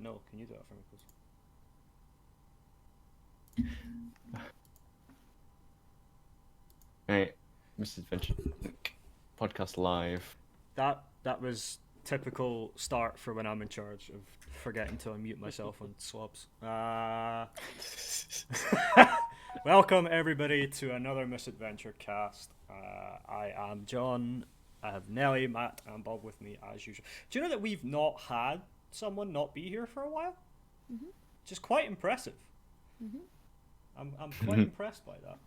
No, can you do that for me, please? Right, Misadventure Inc. Podcast live. That was typical start for when I'm in charge of forgetting to unmute myself on slobs. Welcome everybody to another Misadventure Cast. I am John. I have Nelly, Matt, and Bob with me as usual. Do you know that we've not had someone not be here for a while? Mm-hmm. Just quite impressive. Mm-hmm. I'm quite impressed by that.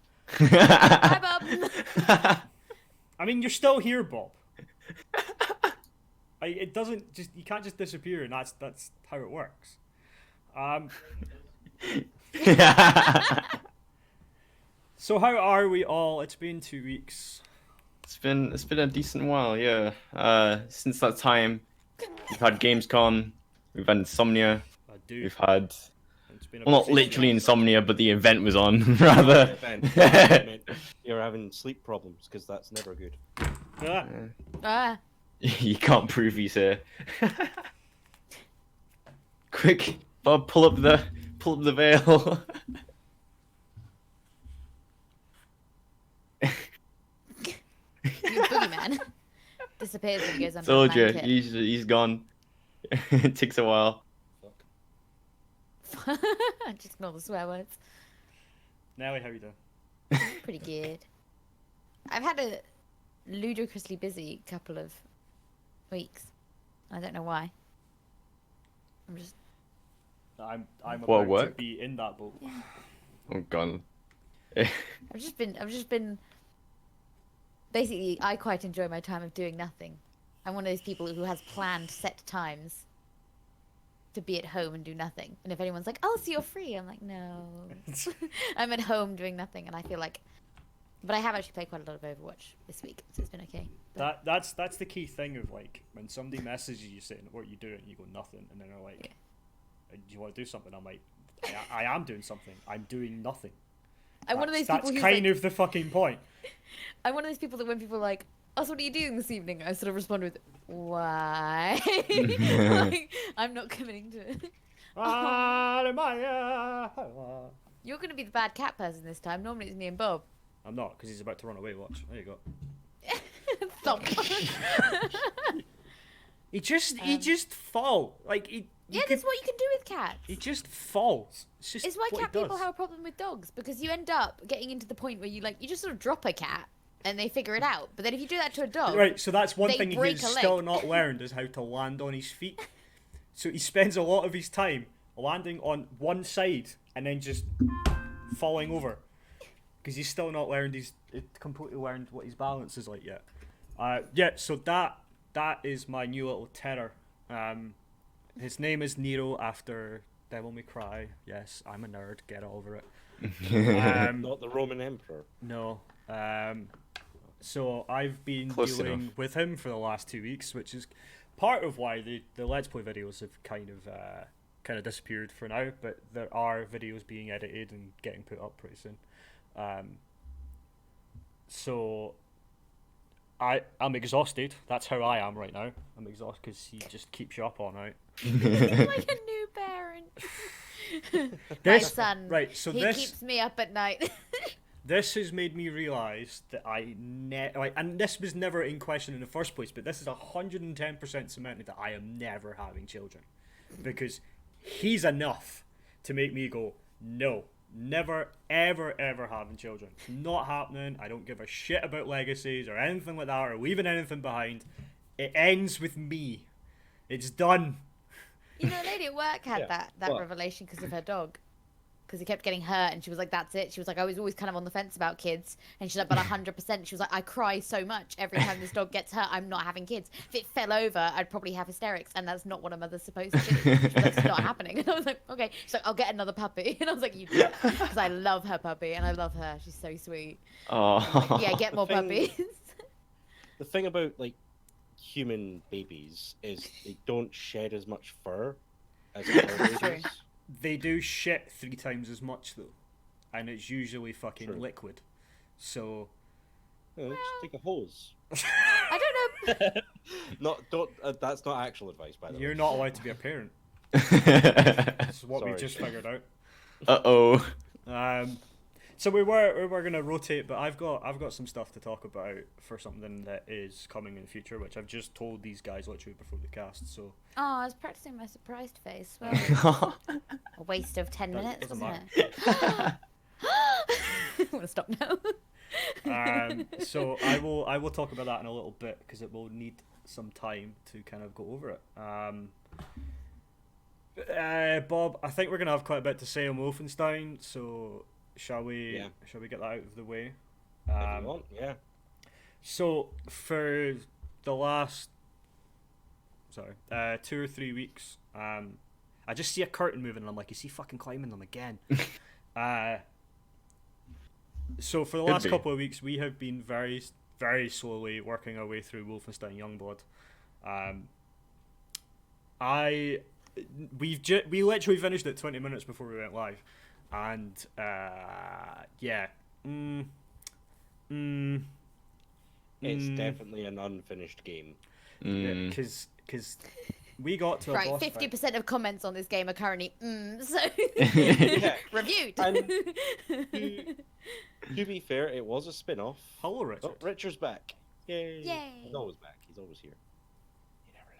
Bye, Bob. I mean, you're still here, Bob. It doesn't just, you can't just disappear, and that's how it works. So how are we all? It's been 2 weeks. It's been a decent while, yeah. Since that time, we've had Gamescom, we've had Insomnia, I do. we've had It's been a well, not busy literally week. Insomnia, but the event was on rather. You're having sleep problems because that's never good. Yeah. You can't prove he's here. Quick, Bob, pull up the veil. You boogeyman. Disappears when he goes under Told a you, blanket. he's gone. It takes a while. Just ignore the swear words. Nelly, how you doing? Pretty good. I've had a ludicrously busy couple of weeks. I don't know why. I'm just... I'm What, about to work? be in that boat. Oh god. I've just been... Basically, I quite enjoy my time of doing nothing. I'm one of those people who has planned set times to be at home and do nothing. And if anyone's like, "Oh, so you're free," I'm like, no. I'm at home doing nothing, and I feel like... But I have actually played quite a lot of Overwatch this week, so it's been okay. But... That's the key thing of, like, when somebody messages you saying what you doing, you go nothing, and then they're like, "Do you want to do something?" I'm like, I am doing something. I'm doing nothing. I'm one of those people That's who's kind like... of the fucking point. I'm one of those people that when people are like, "Oh, so what are you doing this evening?" I sort of respond with, "Why?" Like, I'm not committing to it. You're going to be the bad cat person this time. Normally it's me and Bob. I'm not, because he's about to run away. Watch. There you go. Thump. He just fall. Like, That's what you can do with cats. he just falls. It's just It's why what cat he people does. have a problem with dogs, because you end up getting into the point where you just sort of drop a cat and they figure it out. But then if you do that to a dog, Right, so that's one they thing break he's a leg. still not learned is how to land on his feet. So he spends a lot of his time landing on one side and then just falling over. Because he's still not learned, he's completely learned what his balance is like yet. Yeah, so that is my new little terror. His name is Nero after Devil May Cry. Yes, I'm a nerd, get over it. Not the Roman Emperor. No. So I've been Close dealing enough. with him for the last 2 weeks, which is part of why the Let's Play videos have kind of disappeared for now, but there are videos being edited and getting put up pretty soon. So I'm exhausted. That's how I am right now. I'm exhausted because he just keeps you up all night. you're like a new parent. My son, right, so he this keeps me up at night. this has made me realise that and this was never in question in the first place, but this is 110% cemented that I am never having children, because he's enough to make me go, no, never, ever, ever having children. It's not happening. I don't give a shit about legacies or anything like that or leaving anything behind. It ends with me. It's done. You know, a lady at work had Yeah. that What? revelation because of her dog. Because he kept getting hurt, and she was like, "That's it." She was like, "I was always kind of on the fence about kids," and she's like, "But 100%." She was like, "I cry so much every time this dog gets hurt. I'm not having kids. If it fell over, I'd probably have hysterics, and that's not what a mother's supposed to do." She was like, "It's not happening." And I was like, "Okay." She's like, "I'll get another puppy," and I was like, "You do," because I love her puppy, and I love her. She's so sweet. Oh. Yeah, get more thing- puppies. The thing about like human babies is they don't shed as much fur as other True. babies. They do shit 3 times as much though, and it's usually fucking True. liquid. So You know, just take a hose. I don't know. Not don't. That's not actual advice, by the way. you're not allowed to be a parent. This is what we Sorry. just figured out. Uh-oh. So we were gonna rotate, but I've got some stuff to talk about for something that is coming in the future, which I've just told these guys literally before the cast. So Oh, I was practicing my surprised face. Well, a waste of 10 minutes, doesn't wasn't it? I want to stop now. So I will talk about that in a little bit because it will need some time to kind of go over it. Bob, I think we're gonna have quite a bit to say on Wolfenstein, so shall we get that out of the way? If you want, yeah. So for the last 2 or 3 weeks, I just see a curtain moving and I'm like, is he fucking climbing them again? So for the last couple of weeks, we have been very, very slowly working our way through Wolfenstein Youngblood. We literally finished it 20 minutes before we went live, and It's definitely an unfinished game. because we got to a Right, boss 50% fight. of comments on this game are currently so Yeah. reviewed. And to be fair, it was a spin-off. Hello, Richard. Oh, Richard's back. Yay. Yay. He's always back. He's always here. He never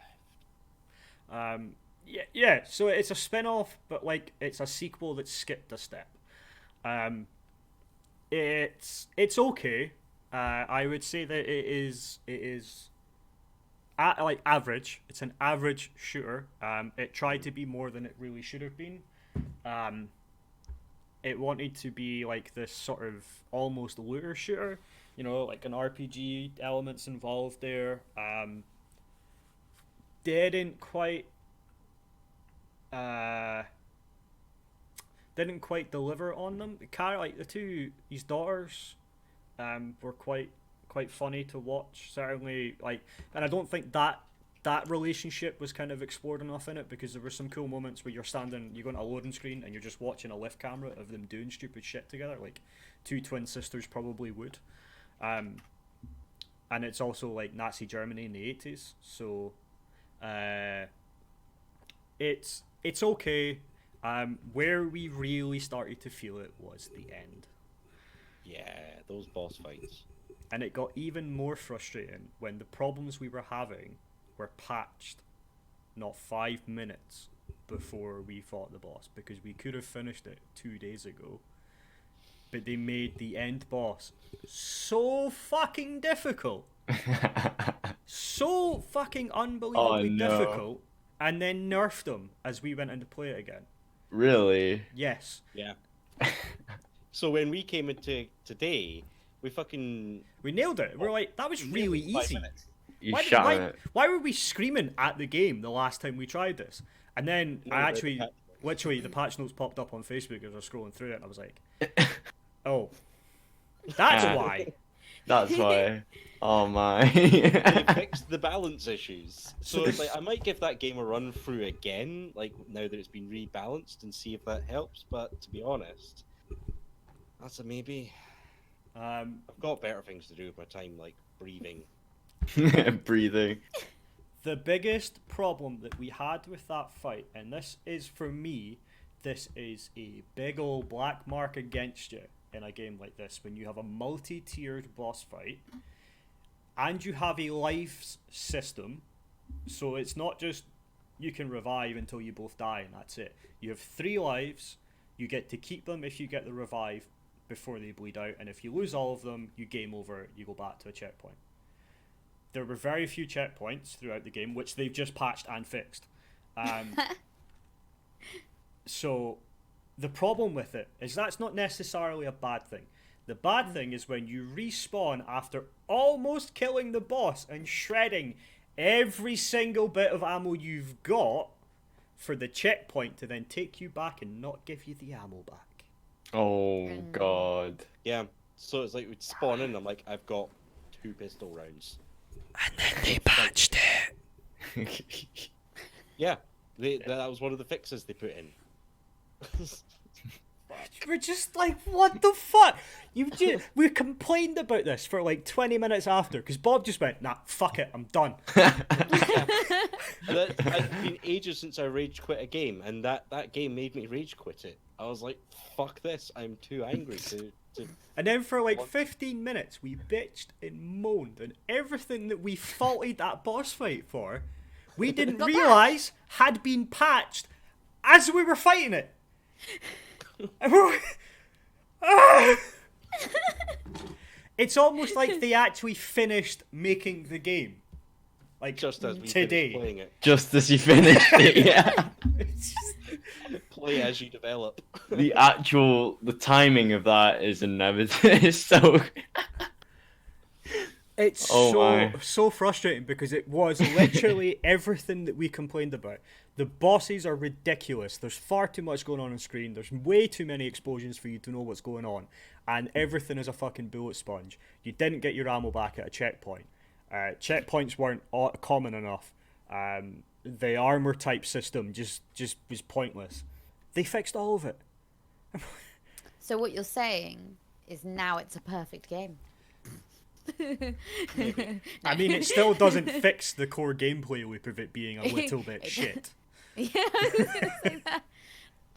left. Yeah. So it's a spin-off, but like it's a sequel that skipped a step. It's okay. I would say that it is like average. It's an average shooter. It tried to be more than it really should have been. It wanted to be like this sort of almost looter shooter, like an RPG elements involved there. Didn't quite deliver on them. Like the two, his daughters, were quite funny to watch. Certainly, and I don't think that relationship was kind of explored enough in it, because there were some cool moments where you're going to a loading screen and you're just watching a lift camera of them doing stupid shit together, like two twin sisters probably would. And it's also like Nazi Germany in the 80s, so it's okay. Where we really started to feel it was the end. Yeah, those boss fights. And it got even more frustrating when the problems we were having were patched not 5 minutes before we fought the boss, because we could have finished it 2 days ago. But they made the end boss so fucking difficult. So fucking unbelievably difficult, and then nerfed them as we went in to play it again. Really? Yes. Yeah. So when we came into today, we nailed it. We're like, that was really easy. You shot it. Why were we screaming at the game the last time we tried this? And then literally, the patch notes popped up on Facebook as I was scrolling through it, and I was like, oh, that's why. That's why. Oh my. They fixed the balance issues. So it's like, I might give that game a run through again, like now that it's been rebalanced, and see if that helps. But to be honest, that's a maybe. I've got better things to do with my time, like breathing. Breathing. The biggest problem that we had with that fight, and this is for me, this is a big old black mark against you in a game like this, when you have a multi-tiered boss fight and you have a lives system. So it's not just you can revive until you both die and that's it. You have 3 lives, you get to keep them if you get the revive before they bleed out, and if you lose all of them, you game over, you go back to a checkpoint. There were very few checkpoints throughout the game, which they've just patched and fixed. So the problem with it is that's not necessarily a bad thing. The bad thing is when you respawn after almost killing the boss and shredding every single bit of ammo you've got for the checkpoint to then take you back and not give you the ammo back. Oh god. Yeah. So it's like we'd spawn in, and I'm like, I've got 2 pistol rounds. And then they patched it. Yeah, that was one of the fixes they put in. We're just like, what the fuck? We complained about this for like 20 minutes after, because Bob just went, nah, fuck it, I'm done. It's been ages since I rage quit a game, and that game made me rage quit it. I was like, fuck this, I'm too angry to And then for like What? 15 minutes, we bitched and moaned, and everything that we faulted that boss fight for, we didn't Got realise had been patched as we were fighting it. And we're like, "Ah!" It's almost like they actually finished making the game. Like, just as we today. finished playing it. Just as you finished it, yeah. It's just- Play as you develop. The timing of that is inevitable. It's so. It's Oh my. so frustrating because it was literally everything that we complained about. The bosses are ridiculous. There's far too much going on screen. There's way too many explosions for you to know what's going on. And everything is a fucking bullet sponge. You didn't get your ammo back at a checkpoint. Checkpoints weren't common enough. The armor type system just was pointless. They fixed all of it. So what you're saying is now it's a perfect game. I mean, it still doesn't fix the core gameplay loop of it being a little bit shit. Yeah, I was gonna say that.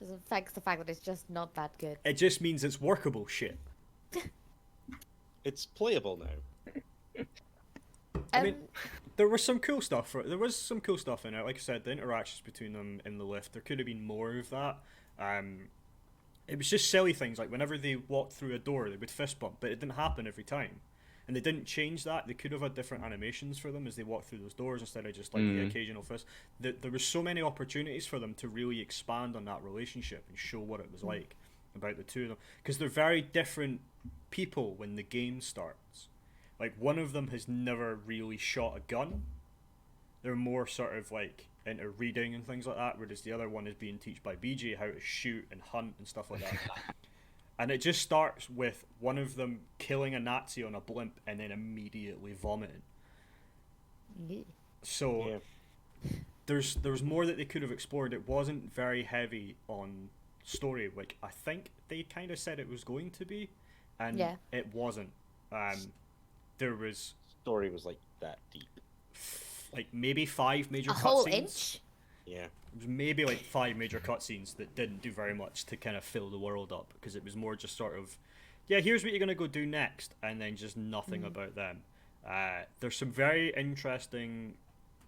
Doesn't fix the fact that it's just not that good. It just means it's workable shit. It's playable now. I mean, there was some cool stuff. There was some cool stuff in it. Like I said, the interactions between them in the lift. There could have been more of that. It was just silly things like whenever they walked through a door, they would fist bump, but it didn't happen every time. And they didn't change that. They could have had different animations for them as they walked through those doors instead of just like the occasional fist. There was so many opportunities for them to really expand on that relationship and show what it was like about the two of them. Because they're very different people when the game starts. Like, one of them has never really shot a gun. They're more sort of like into reading and things like that, whereas the other one is being taught by BJ how to shoot and hunt and stuff like that. And it just starts with one of them killing a Nazi on a blimp and then immediately vomiting. Yeah. So there's more that they could have explored. It wasn't very heavy on story, like I think they kind of said it was going to be, and it wasn't. There was Story was like that deep. like maybe 5 major A cutscenes. whole inch? Yeah. It was maybe like 5 major cutscenes that didn't do very much to kind of fill the world up, because it was more just sort of, yeah, here's what you're going to go do next, and then just nothing about them. There's some very interesting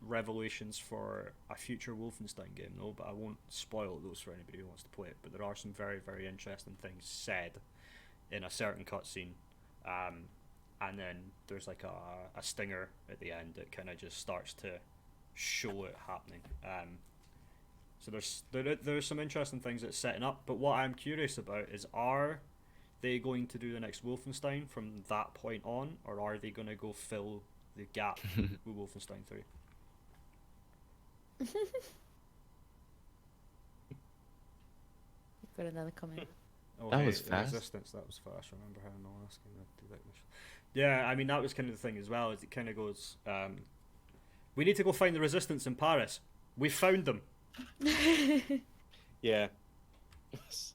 revelations for a future Wolfenstein game, though, but I won't spoil those for anybody who wants to play it, but there are some very, very interesting things said in a certain cutscene. And then there's like a stinger at the end that kind of just starts to show it happening. So there's some interesting things that's setting up, but what I'm curious about is, are they going to do the next Wolfenstein from that point on, or are they going to go fill the gap with Wolfenstein 3? You've got another comment. Oh, That hey, was the fast. Resistance, that was fast. Remember how no asking to do that mission. Yeah, I mean, that was kind of the thing as well, is it kind of goes, we need to go find the Resistance in Paris. We found them. Yeah. It's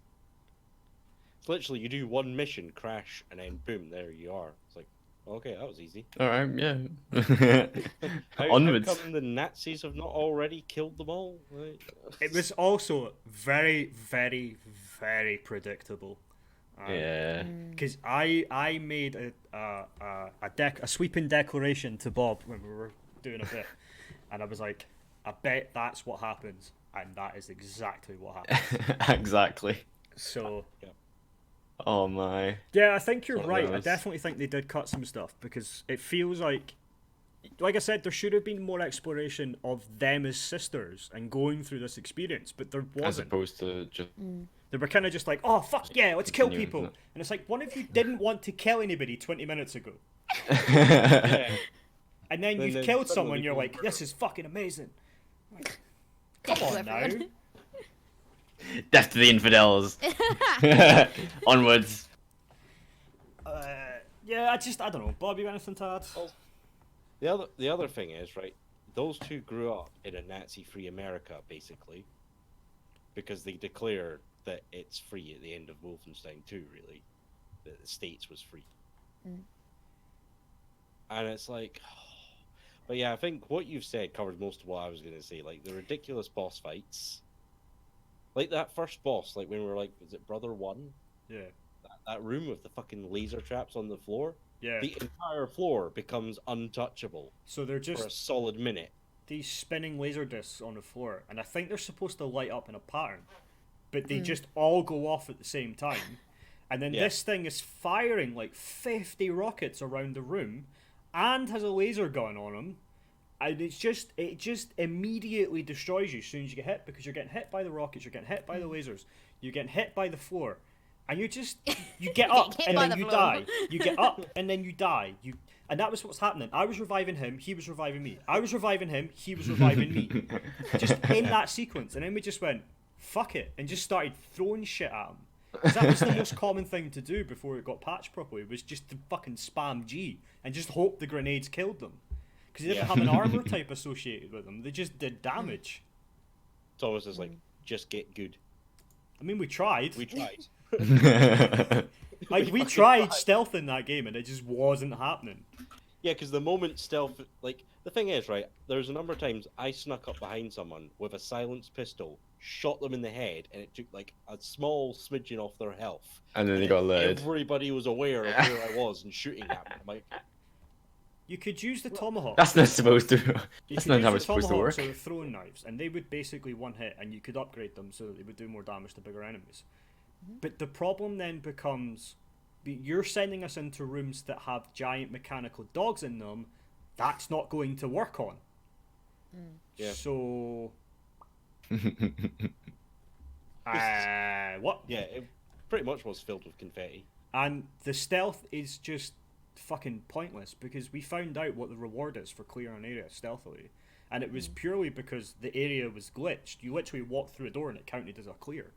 literally, you do one mission, crash, and then boom, there you are. It's like, okay, that was easy. All right, yeah. How Onwards. come the Nazis have not already killed them all? Like, It was also very, very, very predictable. Yeah. Because I made a sweeping declaration to Bob when we were doing a bit, and I was like, I bet that's what happens, and that is exactly what happened. Exactly. So Oh my. yeah, I think you're What right. I knows? definitely think they did cut some stuff, because it feels like I said, there should have been more exploration of them as sisters and going through this experience, but there As wasn't. opposed to just. They were kind of just like, oh, fuck yeah, let's kill Continuing, people. isn't it? And it's like, one of you didn't want to kill anybody 20 minutes ago. yeah. And then Then you've they killed suddenly someone, you're go, like, this is fucking amazing. Like, Death come to on now. everyone. Death to the infidels. Onwards. Yeah, I don't know. Bob, you got anything to add? The other thing is, right, those two grew up in a Nazi-free America, basically, because they declare that it's free at the end of Wolfenstein 2, really, that the States was free. And it's like, But yeah, I think what you've said covers most of what I was going to say. Like the ridiculous boss fights, like that first boss, like when we were like, is it Brother One? Yeah. That room with the fucking laser traps on the floor. Yeah. The entire floor becomes untouchable So they're for a just solid minute. these spinning laser discs on the floor, and I think they're supposed to light up in a pattern, but they just all go off at the same time. And then Yeah. this thing is firing like 50 rockets around the room and has a laser gun on them. And it just immediately destroys you as soon as you get hit, because you're getting hit by the rockets, you're getting hit by the lasers, you're getting hit by the floor. And you get up hit and by then the you floor. die. You get up and then you die. And that was what's happening. I was reviving him, he was reviving me. I was reviving him, he was reviving me. Just in that sequence. And then we just went, fuck it, and just started throwing shit at him. 'Cause that was the most common thing to do before it got patched properly, was just to fucking spam G and just hope the grenades killed them. Because they didn't have an armor type associated with them. They just did damage. It's almost as like, just get good. I mean, we tried. We tried. Like, we tried stealth in that game and it just wasn't happening. Yeah, because the moment stealth, like, the thing is, right, there's a number of times I snuck up behind someone with a silenced pistol, shot them in the head, and it took, like, a small smidgen off their health. And then they got alerted. Everybody was aware of where I was and shooting at me. I'm like, You could use the tomahawk. That's not supposed to. You That's could not use how the it's supposed to tomahawks work. or the throwing knives, and they would basically one hit, and you could upgrade them so that they would do more damage to bigger enemies. But the problem then becomes, you're sending us into rooms that have giant mechanical dogs in them. That's not going to work on. Yeah. So, what? yeah, it pretty much was filled with confetti. And the stealth is just fucking pointless, because we found out what the reward is for clearing an area stealthily, and it was purely because the area was glitched. You literally walked through a door and it counted as a clear.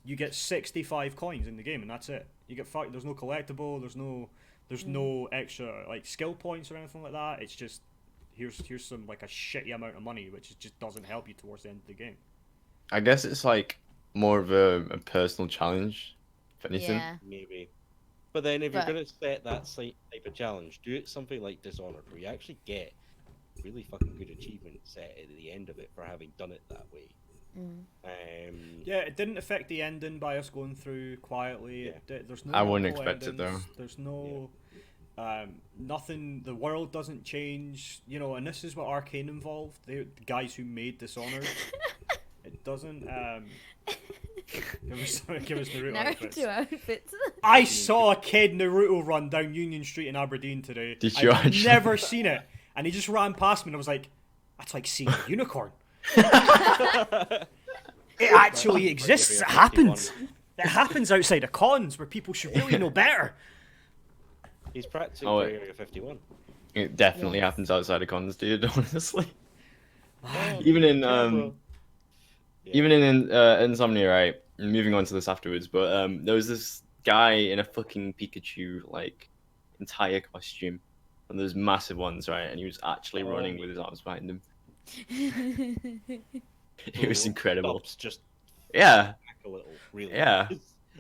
You get 65 coins in the game and that's it. You get there's no collectible, there's no extra like skill points or anything like that. It's just here's some like a shitty amount of money which just doesn't help you towards the end of the game. I guess it's like more of a personal challenge, if anything. Yeah. Maybe. But then if But- you're going to set that type of challenge, do it something like Dishonored, where you actually get really fucking good achievement set at the end of it for having done it that way. Yeah, it didn't affect the ending by us going through quietly. Yeah. There's no I wouldn't multiple expect it, though. endings. There's no nothing. The world doesn't change, you know. And this is what Arcane involved. The guys who made Dishonored. It doesn't. Give us Naruto outfits. Naruto outfits. I saw a kid Naruto run down Union Street in Aberdeen today. Did you I've actually? never seen it, and he just ran past me, and I was like, "That's like seeing a unicorn." It actually exists. It happens. It happens outside of cons where people should really know better. He's practicing Oh, for wait. Area 51. It definitely Yes. happens outside of cons, dude. Honestly, Man, even in Yeah. even in Insomnia, right? Moving on to this afterwards, but there was this guy in a fucking Pikachu like entire costume, and those massive ones, right? And he was actually Oh. running with his arms behind him. It Little was incredible. bumps just Yeah, back a little, really. Yeah.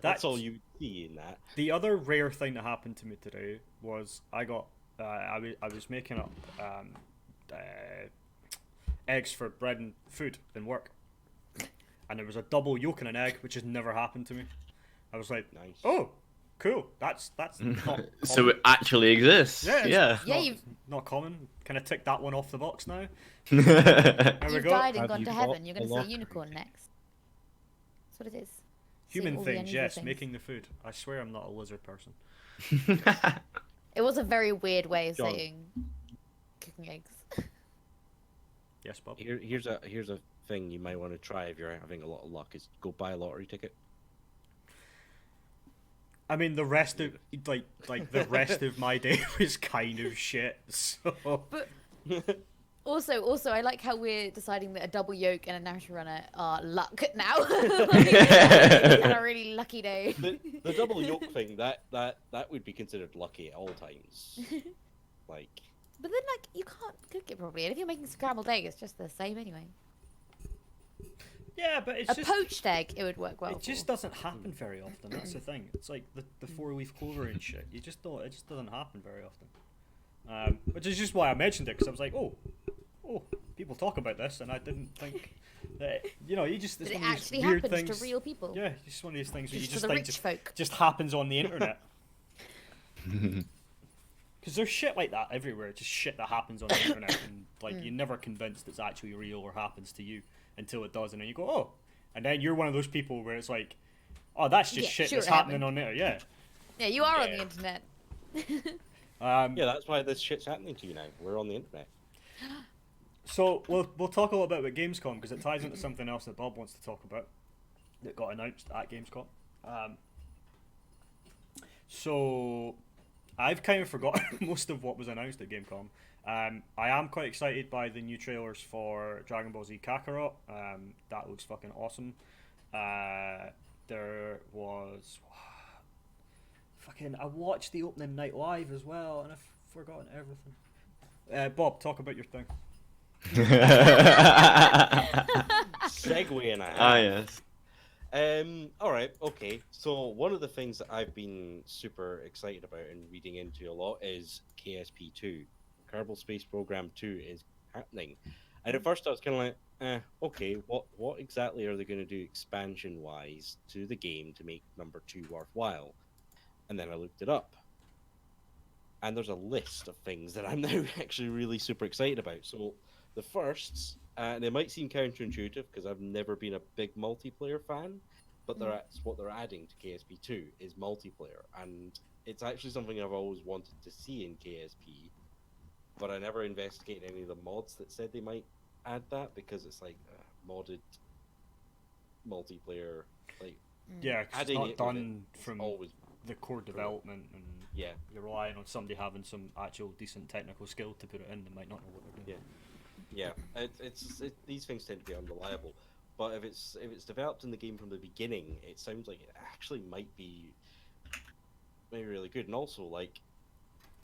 That's all you see in that. The other rare thing that happened to me today was I got I was making up eggs for bread and food in work, and there was a double yolk in an egg, which has never happened to me. I was like, Nice. oh, cool. That's not so common. it actually exists. Yeah, it's Yeah. Yeah, not, you've- not common. Can I tick that one off the box now? Yeah. There we You've go. died and Have gone you to got heaven. You're going a to say locker? unicorn next. That's what it is. Human Seeing all the things, unusual yes. things. Making the food. I swear I'm not a lizard person. It was a very weird way of John. saying cooking eggs. Yes, Bob. Here's a thing you might want to try if you're having a lot of luck, is go buy a lottery ticket. I mean, the rest of the rest of my day was kind of shit. So Also, I like how we're deciding that a double yoke and a national runner are luck now. And a really lucky day. The double yolk thing, that would be considered lucky at all times. Like, But then, like, you can't cook it properly. And if you're making scrambled egg, it's just the same anyway. yeah, but it's A just poached egg, it would work well. it just doesn't happen very often. That's the thing. It's like the 4-leaf clover and shit. It just doesn't happen very often. Which is just why I mentioned it, because I was like, oh, people talk about this, and I didn't think that, you just, it's But it one of these actually weird happens things. to real people. Yeah, it's just one of these things where you Just just for the think rich folk. just happens on the internet. Because there's shit like that everywhere, just shit that happens on the internet, and like you're never convinced it's actually real or happens to you until it does, and then you go, oh, and then you're one of those people where it's like, oh, that's just Yeah, shit sure that's it happening happened. on there, yeah. Yeah, you are on Yeah. the internet. Yeah, that's why this shit's happening to you now. We're on the internet. So we'll talk a little bit about Gamescom because it ties into something else that Bob wants to talk about that got announced at Gamescom. So I've kind of forgotten most of what was announced at Gamescom. I am quite excited by the new trailers for Dragon Ball Z Kakarot. That looks fucking awesome. There was I watched the opening night live as well, and I've forgotten everything. Bob, talk about your thing. Segue and a half. Ah, yes. All right, okay. So one of the things that I've been super excited about and reading into a lot is KSP2. Kerbal Space Program 2 is happening. And at first I was kind of like, okay, what exactly are they going to do expansion-wise to the game to make number 2 worthwhile? And then I looked it up. And there's a list of things that I'm now actually really super excited about. So the first, and it might seem counterintuitive because I've never been a big multiplayer fan, but that's what they're adding to KSP2 is multiplayer, and it's actually something I've always wanted to see in KSP, but I never investigated any of the mods that said they might add that because it's like modded multiplayer, like Yeah, 'cause it's adding not it with done it's from always the core development, and yeah. you're relying on somebody having some actual decent technical skill to put it in. They might not know what they're doing. Yeah, these things tend to be unreliable. But if it's developed in the game from the beginning, it sounds like it actually might be maybe really good. And also, like,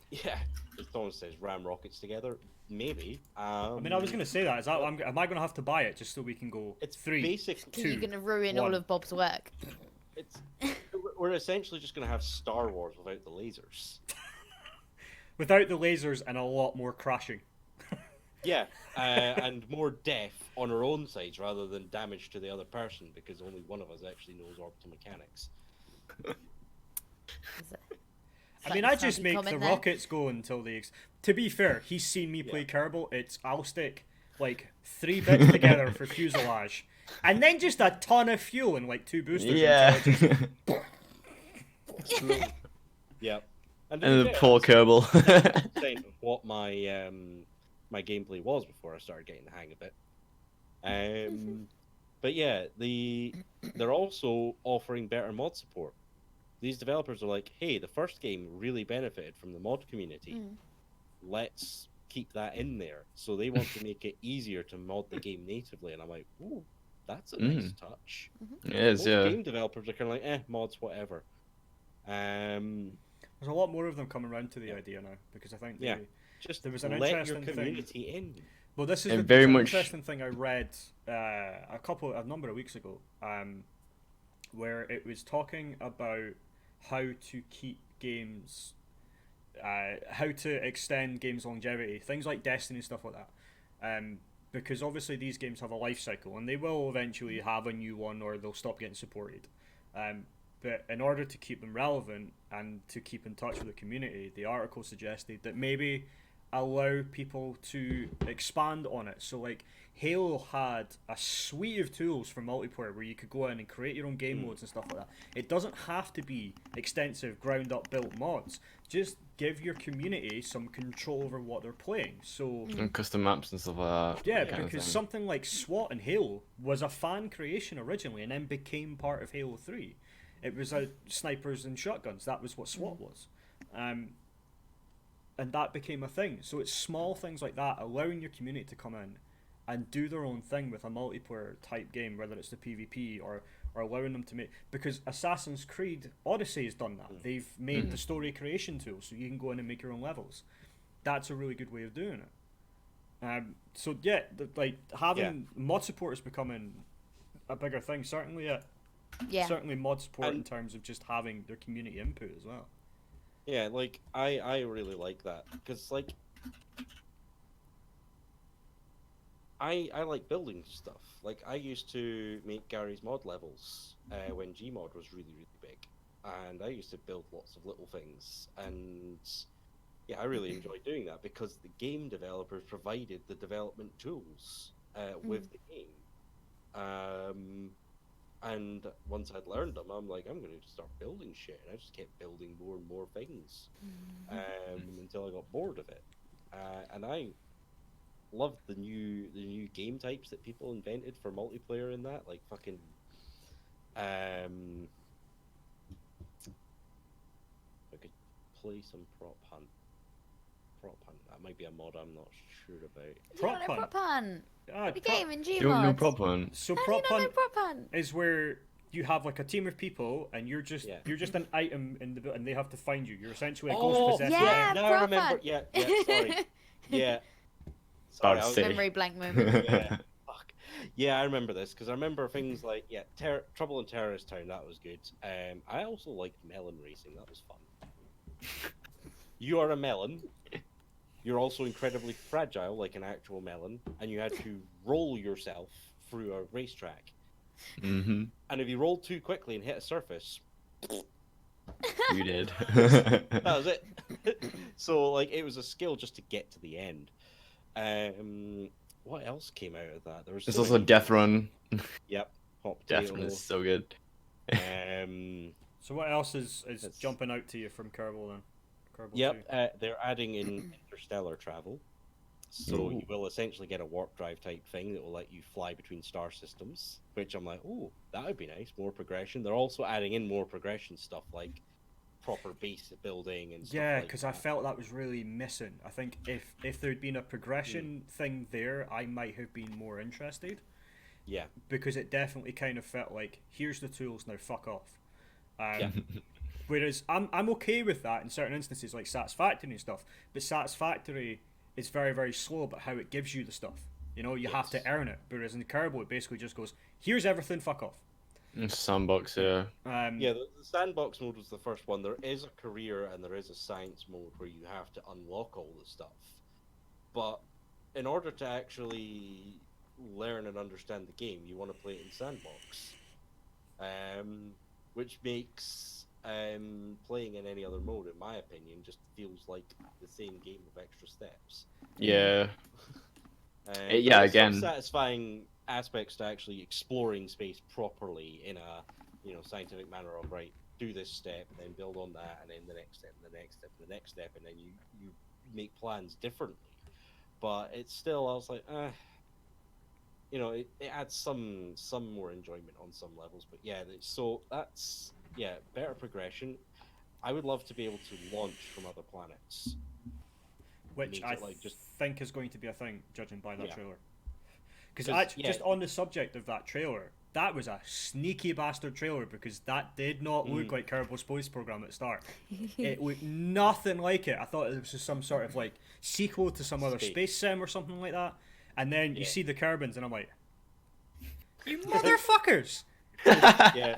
yeah, as Thomas says, ram rockets together, maybe. I mean, I was gonna say that. Is that am I gonna have to buy it just so we can go? It's 3, basic. 2, You're gonna ruin all 1. of Bob's work. It's we're essentially just gonna have Star Wars without the lasers. Without the lasers and a lot more crashing. Yeah, and more death on our own sides rather than damage to the other person because only one of us actually knows orbital mechanics. I mean, I just make the rockets go until they. To be fair, he's seen me play Kerbal. I'll stick like 3 bits together for fuselage, and then just a ton of fuel and like 2 boosters. Yeah. Yeah. And the poor Kerbal. Saying what my my gameplay was before I started getting the hang of it. But yeah, they're also offering better mod support. These developers are like, hey, the first game really benefited from the mod community. Let's keep that in there. So they want to make it easier to mod the game natively. And I'm like, ooh, that's a nice touch. It is, Most yeah. game developers are kind of like, mods, whatever. There's a lot more of them coming around to the idea now because I think just there was an let your interesting community thing. in. Well, this is And the very an much- interesting thing I read a number of weeks ago, where it was talking about how to keep games, how to extend games' longevity, things like Destiny and stuff like that. Because obviously these games have a life cycle, and they will eventually have a new one, or they'll stop getting supported. But in order to keep them relevant and to keep in touch with the community, the article suggested that maybe allow people to expand on it. So like Halo had a suite of tools for multiplayer where you could go in and create your own game modes and stuff like that. It doesn't have to be extensive ground up built mods. Just give your community some control over what they're playing. So And custom maps and stuff like that. yeah, kind of because thing. something like SWAT in Halo was a fan creation originally and then became part of Halo 3. It was snipers and shotguns. That was what SWAT was. And that became a thing. So it's small things like that, allowing your community to come in and do their own thing with a multiplayer type game, whether it's the PvP or allowing them to make... Because Assassin's Creed Odyssey has done that. They've made the story creation tool so you can go in and make your own levels. That's a really good way of doing it. So yeah, having mod support is becoming a bigger thing. Certainly, Yeah. certainly mod support in And- terms of just having their community input as well. Yeah, like I really like that because like I like building stuff. Like I used to make Gary's mod levels when Gmod was really big, and I used to build lots of little things. And yeah, I really enjoyed doing that because the game developers provided the development tools with the game. Um, and once I'd learned them, I'm like, I'm going to start building shit. And I just kept building more and more things until I got bored of it. And I loved the new game types that people invented for multiplayer in that, like fucking I could play some prop hunt. That might be a mod I'm not sure about. Do you not know Prop Prop Hunt? Ah, The game in You don't know Gmod. prop one. So How do prop you not know hunt Prop Hunt? is where you have like a team of people and you're just an item in the and they have to find you. You're essentially a ghost possessed. yeah. Now I Prop remember. Hunt. Yeah, sorry. Yeah. About Sorry, to I was- say. Memory blank moment. yeah. Fuck. Yeah, I remember this because I remember things like Trouble in Terrorist Town. That was good. I also liked melon racing. That was fun. You are a melon. You're also incredibly fragile, like an actual melon, and you had to roll yourself through a racetrack. Mm-hmm. And if you rolled too quickly and hit a surface, You did. that was it. So like it was a skill just to get to the end. What else came out of that? There was There's so also many- Death Run. Yep, hot Death potato. Run is so good. So what else is That's- jumping out to you from Kerbal then? Kerbal 2? Yep, they're adding in interstellar travel. So Ooh. you will essentially get a warp drive type thing that will let you fly between star systems, which I'm like, oh, that would be nice. More progression. They're also adding in more progression stuff like proper base building and stuff Yeah, like because I that. felt that was really missing. I think if there'd been a progression thing there, I might have been more interested. Yeah. Because it definitely kind of felt like, here's the tools, now fuck off. Yeah. Whereas I'm okay with that in certain instances, like Satisfactory and stuff. But Satisfactory is very, very slow about how it gives you the stuff. You know, you have to Yes. earn it. Whereas in Kerbal, it basically just goes, here's everything, fuck off. Sandbox, yeah. Yeah, the sandbox mode was the first one. There is a career and there is a science mode where you have to unlock all the stuff. But in order to actually learn and understand the game, you want to play it in sandbox. Which makes playing in any other mode, in my opinion, just feels like the same game with extra steps. Yeah. There's some again. satisfying aspects to actually exploring space properly in a scientific manner of right, do this step and then build on that and then the next step and the next step and the next step and then you make plans differently. But it's still, I was like, it adds some more enjoyment on some levels. But yeah, so that's better progression. I would love to be able to launch from other planets. Which Makes I it, like, just- think is going to be a thing, judging by that Yeah. trailer. Because 'Cause, yeah. just on the subject of that trailer, that was a sneaky bastard trailer because that did not look like Kerbal's Space Program at the start. It looked nothing like it. I thought it was just some sort of like sequel to some other space sim or something like that. And then you Yeah. see the Kerbins and I'm like, you motherfuckers! Yeah.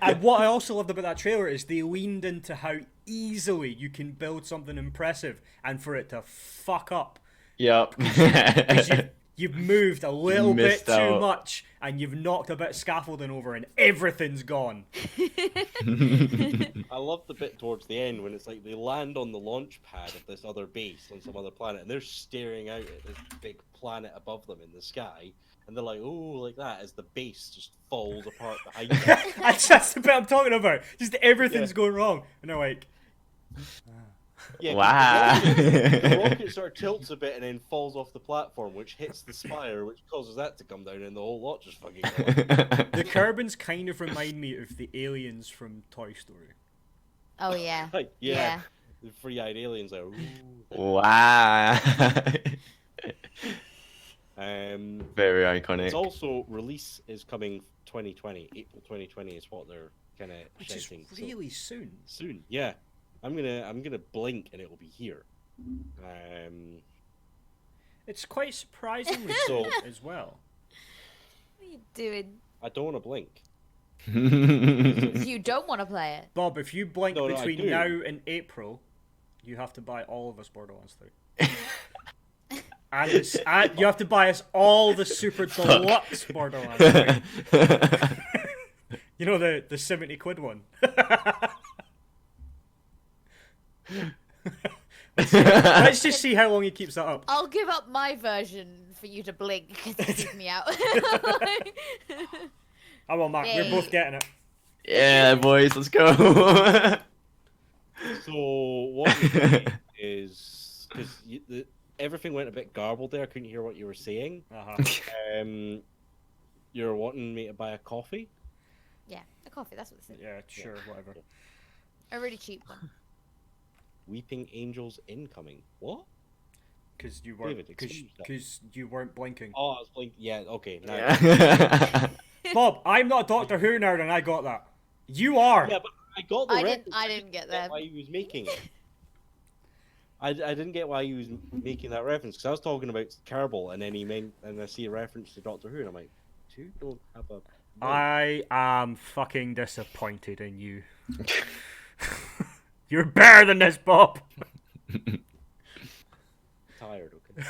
And what I also loved about that trailer is they leaned into how easily you can build something impressive and for it to fuck up. Yep. 'Cause you've moved a little bit missed too out. much and you've knocked a bit of scaffolding over and everything's gone. I love the bit towards the end when it's like they land on the launch pad of this other base on some other planet and they're staring out at this big planet above them in the sky and they're like, oh, like that, as the base just falls apart behind them. That's the bit I'm talking about. Just everything's going wrong. And they're like, Yeah, 'cause Wow. the rocket sort of tilts a bit and then falls off the platform, which hits the spire, which causes that to come down, and the whole lot just fucking goes. the Kerbins kind of remind me of the aliens from Toy Story. Oh yeah. Like, yeah, the free-eyed aliens are. Ooh. Wow. Very iconic. It's also release is coming 2020, April 2020 is what they're kind of Which is shouting. really soon. Soon, yeah. I'm gonna blink and it will be here. It's quite surprisingly So- as well. What are you doing? I don't want to blink. You don't want to play it. Bob, if you blink No, I between do. now and April, you have to buy all of us Borderlands 3. And you have to buy us all the Super Deluxe Borderlands 3. You know, the 70 quid one. Let's just see how long he keeps that up. I'll give up my version for you to blink because it freaked me out. Oh well, Mark, we're both getting it. Yeah, boys, let's go. So what we did is because everything went a bit garbled there. I couldn't hear what you were saying. Uh-huh. You're wanting me to buy a coffee? Yeah, a coffee. That's what it said. Yeah, sure, whatever. A really cheap one. Weeping Angels incoming. What? Because you weren't, David, excuse yourself. because you weren't blinking. Oh, I was like, yeah, okay. Now. Yeah. Bob, I'm not a Doctor Who nerd, and I got that. You are. Yeah, but I got the reference. I didn't get that. Why he was making it. I didn't get why he was making that reference because I was talking about Kerbal and then and I see a reference to Doctor Who and I'm like, you don't have a. I am fucking disappointed in you. You're better than this, Bob. Tired, okay.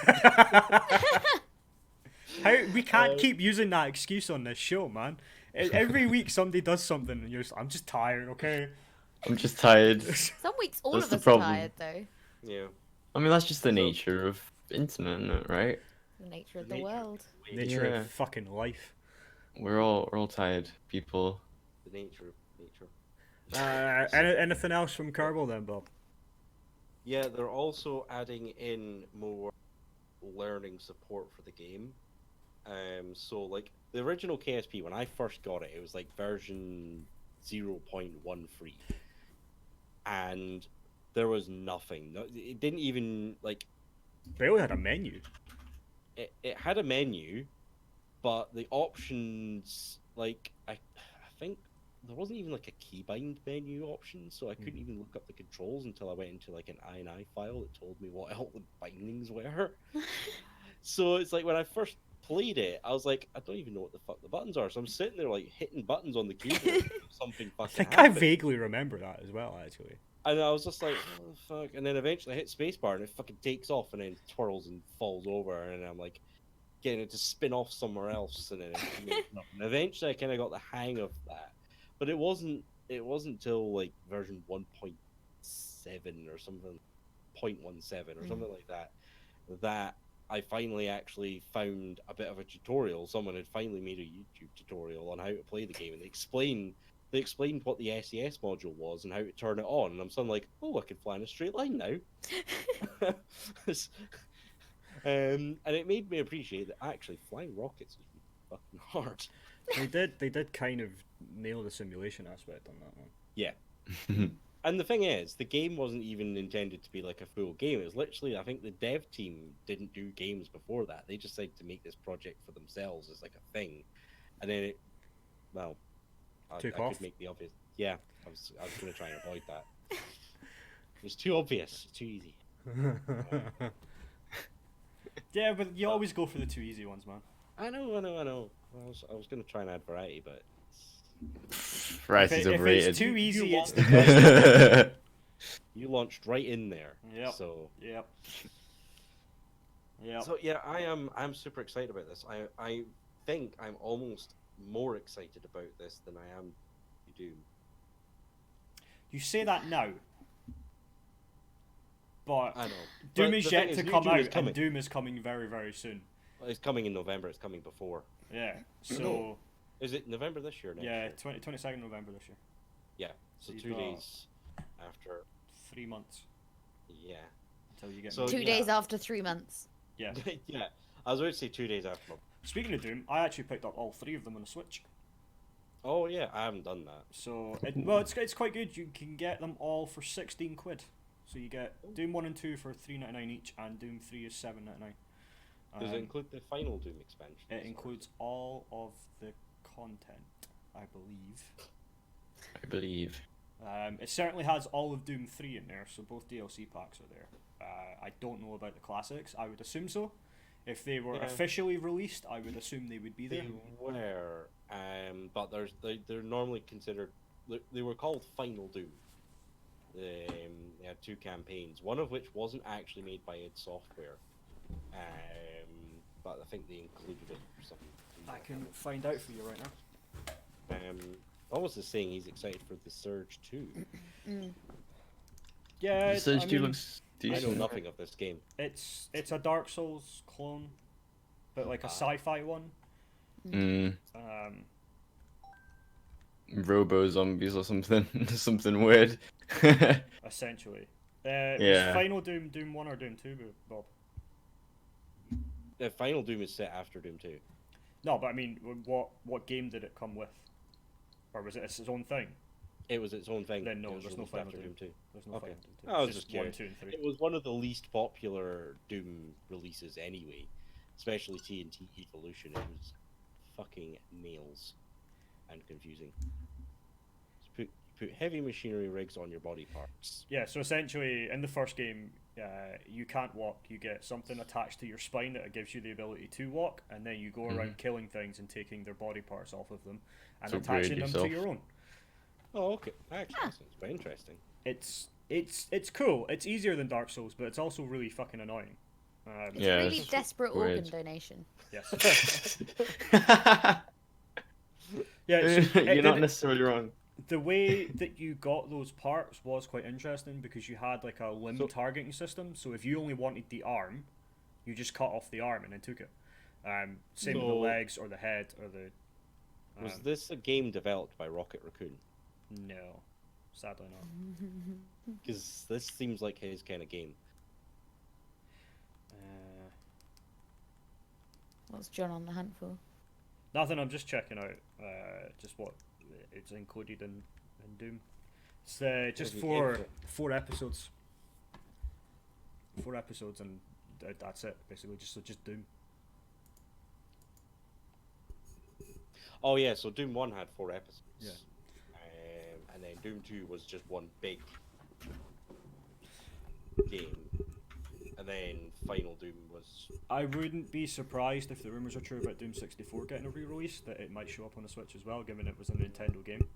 How we can't keep using that excuse on this show, man. Every week somebody does something and you're just, I'm just tired, okay? I'm just tired. Some weeks all That's of the us are problem. tired though. Yeah. I mean, that's just the nature of internet, right? The nature of the Nature. world. Nature Yeah. of fucking life. We're all tired people. The nature of nature. Anything else from Kerbal then, Bob? Yeah, they're also adding in more learning support for the game. So like the original KSP, when I first got it, it was like version 0.13, and there was nothing. It didn't even like. They only had a menu. It had a menu, but the options like I think there wasn't even like a keybind menu option, so I couldn't even look up the controls until I went into like an INI file that told me what all the bindings were. So it's like when I first played it, I was like, I don't even know what the fuck the buttons are. So I'm sitting there like hitting buttons on the keyboard. Something I fucking think I happened. vaguely remember that as well, actually. And I was just like, oh fuck. And then eventually I hit spacebar and it fucking takes off and then twirls and falls over. And I'm like getting it to spin off somewhere else. And then and eventually I kind of got the hang of that. But it wasn't till like version 1.7 or something, 0.17 or something like that, that I finally actually found a bit of a tutorial. Someone had finally made a YouTube tutorial on how to play the game, and they explained what the SES module was and how to turn it on. And I'm suddenly like, oh, I can fly in a straight line now. And it made me appreciate that actually flying rockets is fucking hard. They did kind of nail the simulation aspect on that one. Yeah. And the thing is, the game wasn't even intended to be like a full game. It was literally, I think the dev team didn't do games before that. They just decided to make this project for themselves as like a thing. And then it, well, I off. could make the obvious. Yeah, I was going to try and avoid that. It was too obvious, too easy. Yeah, but you always go for the too easy ones, man. I know. I was going to try and add variety, but Right, If is it's overrated. too easy, You it's want- the best. you launched right in there. Yep. So Yep. Yep. So yeah, I'm super excited about this. I think I'm almost more excited about this than I am Doom. You say that now, but I know. Doom But is the yet thing to is, come New Doom out, is coming. and Doom is coming very, very soon. It's coming in November. It's coming before. Yeah. So Is it November this year? Next yeah, year? 22nd November this year. Yeah. So You've 2 got- days after. 3 months Yeah. until you get. So- 2 yeah. days after 3 months. Yeah. Yeah. I was about to say 2 days after. Speaking of Doom, I actually picked up all 3 of them on the Switch. Oh yeah, I haven't done that. So well, it's quite good. You can get them all for 16 quid. So you get Doom 1 and 2 for $3.99 each, and Doom 3 is $7.99. Does it include the final Doom expansion? It includes all of the content, I believe. I believe. It certainly has all of Doom 3 in there, so both DLC packs are there. I don't know about the classics. I would assume so. If they were Yeah. officially released, I would assume they would be there. They were, but they're normally considered. They were called Final Doom. They had 2 campaigns, one of which wasn't actually made by id Software, but I think they included it for something. I can find out for you right now. Almost is saying he's excited for the Surge 2. Yeah, Surge I 2 mean, looks I know decent. nothing of this game. it's a Dark Souls clone, but like a sci-fi one. Mm, Um, Robo zombies or something. Something weird. essentially. Yeah. Was Final Doom Doom 1 or Doom 2, Bob? The Final Doom is set after Doom 2. No, but I mean, what game did it come with? Or was it its own thing? It was its own thing. Then no, It was there's no released Final after Doom. 2. There's no Okay. Final Doom 2. I was It's just 1, curious. 2, and 3. It was one of the least popular Doom releases anyway, especially TNT Evolution. It was fucking nails and confusing. Just put heavy machinery rigs on your body parts. Yeah, so essentially, in the first game, you can't walk. You get something attached to your spine that gives you the ability to walk, and then you go around killing things and taking their body parts off of them and So upgrade attaching them to yourself. your own. Oh, okay. Actually, that sounds quite interesting. It's cool. It's easier than Dark Souls, but it's also really fucking annoying. Yeah, Really it's desperate weird. organ donation. Yes. Yeah. You're not necessarily wrong. The way that you got those parts was quite interesting because you had like a limb targeting system. So if you only wanted the arm, you just cut off the arm and then took it. Same with the So- legs or the head or the. Was this a game developed by Rocket Raccoon? No, sadly not. Because this seems like his kind of game. What's John on the hunt for? Nothing. I'm just checking out just what it's included in Doom. It's just Maybe four intro. 4 episodes. 4 episodes and that's it basically. Just Doom. Oh yeah, so Doom 1 had 4 episodes. Yeah. And then Doom 2 was just one big game. And then Final Doom was... I wouldn't be surprised if the rumours are true about Doom 64 getting a re-release, that it might show up on the Switch as well, given it was a Nintendo game.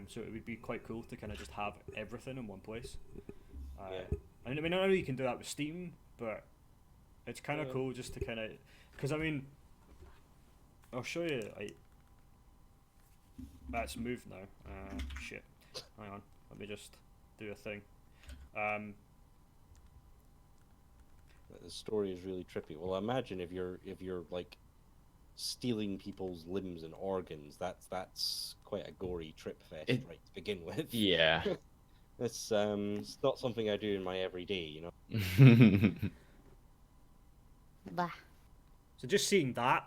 So it would be quite cool to kind of just have everything in one place. Yeah. I mean, I know you can do that with Steam, but it's kind of Yeah. cool just to kind of... Because, I mean, I'll show you, like... That's moved now. Shit. Hang on. Let me just do a thing. The story is really trippy. Well, imagine if you're like stealing people's limbs and organs. That's quite a gory trip fest, right to begin with. Yeah. It's not something I do in my everyday, you know. Bah. So just seeing that,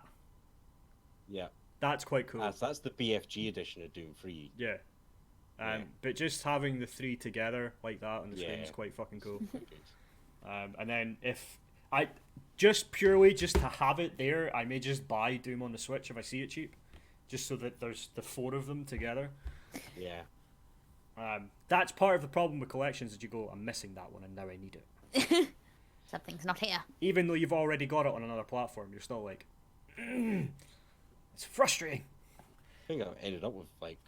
Yeah, that's quite cool. that's the BFG edition of Doom 3. Yeah. Yeah. But just having the 3 together like that on the screen is Yeah. quite fucking cool. Quite good. And then if I just purely just to have it there, I may just buy Doom on the Switch if I see it cheap, just so that there's the 4 of them together. Yeah. That's part of the problem with collections is you go, I'm missing that one and now I need it. Something's not here. Even though you've already got it on another platform, you're still like, it's frustrating. I think I've ended up with like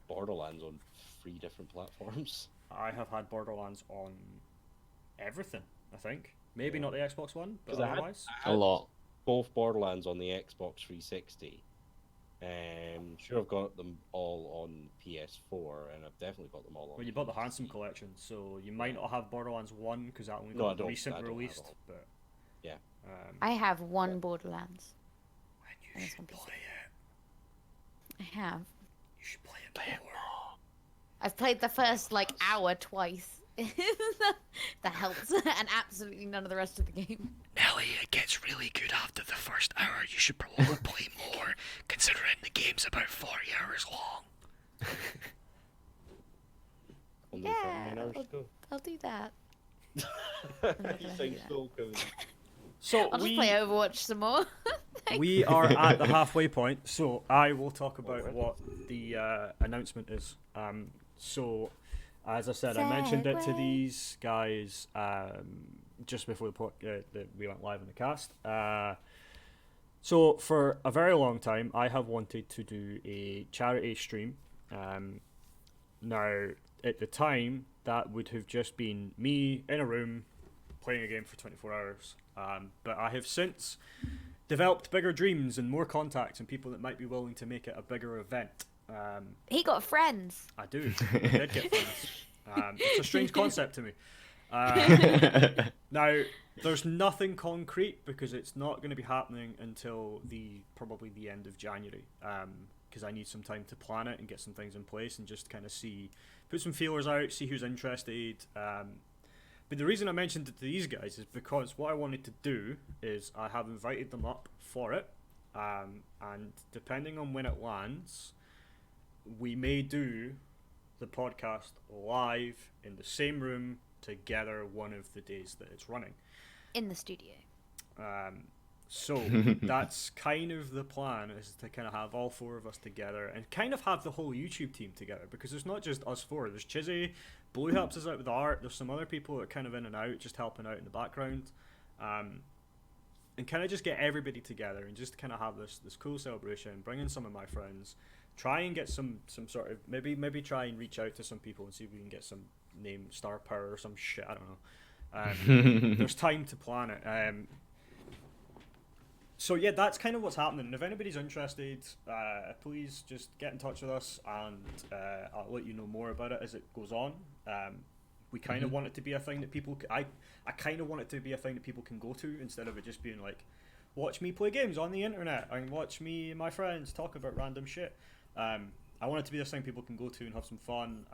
Borderlands on 3 different platforms. I have had Borderlands on everything, I think. Maybe Yeah. not the Xbox One, but 'Cause I had- otherwise. A lot. Both Borderlands on the Xbox 360. Sure, I've got them all on PS4, and I've definitely got them all on. Well, you bought the PC. Handsome collection, so you might not have Borderlands 1 because that only No, I got don't- recent I don't have released. all. But Yeah. I have one Borderlands. And you And it's should on play it. I have. You should play it more. I've played the first like hour twice. That helps, and absolutely none of the rest of the game. Nelly, it gets really good after the first hour. You should probably play more, considering the game's about 40 hours long. Only Yeah, 39 hours to go. I'll do that. You gonna sound do so cool. So I'll just play Overwatch some more. we are at the halfway point, so I will talk about what the announcement is. So, as I said, I mentioned it to Segue. these guys just before we went live on the cast. So for a very long time, I have wanted to do a charity stream. Now, at the time, that would have just been me in a room playing a game for 24 hours. But I have since developed bigger dreams and more contacts and people that might be willing to make it a bigger event. He got friends. I do. I did get friends. It's a strange concept to me. Now, there's nothing concrete because it's not going to be happening until probably the end of January. Because I need some time to plan it and get some things in place and just kind of put some feelers out, see who's interested. But the reason I mentioned it to these guys is because what I wanted to do is I have invited them up for it. And depending on when it lands, we may do the podcast live in the same room together one of the days that it's running. In the studio. So that's kind of the plan, is to kind of have all four of us together and kind of have the whole YouTube team together, because there's not just us four. There's Chizzy, Blue helps us out with the art, there's some other people that are kind of in and out, just helping out in the background. And kind of just get everybody together and just kind of have this cool celebration, bring in some of my friends, try and get some sort of, maybe try and reach out to some people and see if we can get some name star power or some shit, I don't know. There's time to plan it. So yeah, that's kind of what's happening. And if anybody's interested, please just get in touch with us, and I'll let you know more about it as it goes on. We kind of want it to be a thing that people. I kind of want it to be a thing that people can go to, instead of it just being like, watch me play games on the internet and watch me and my friends talk about random shit. I want it to be this thing people can go to and have some fun,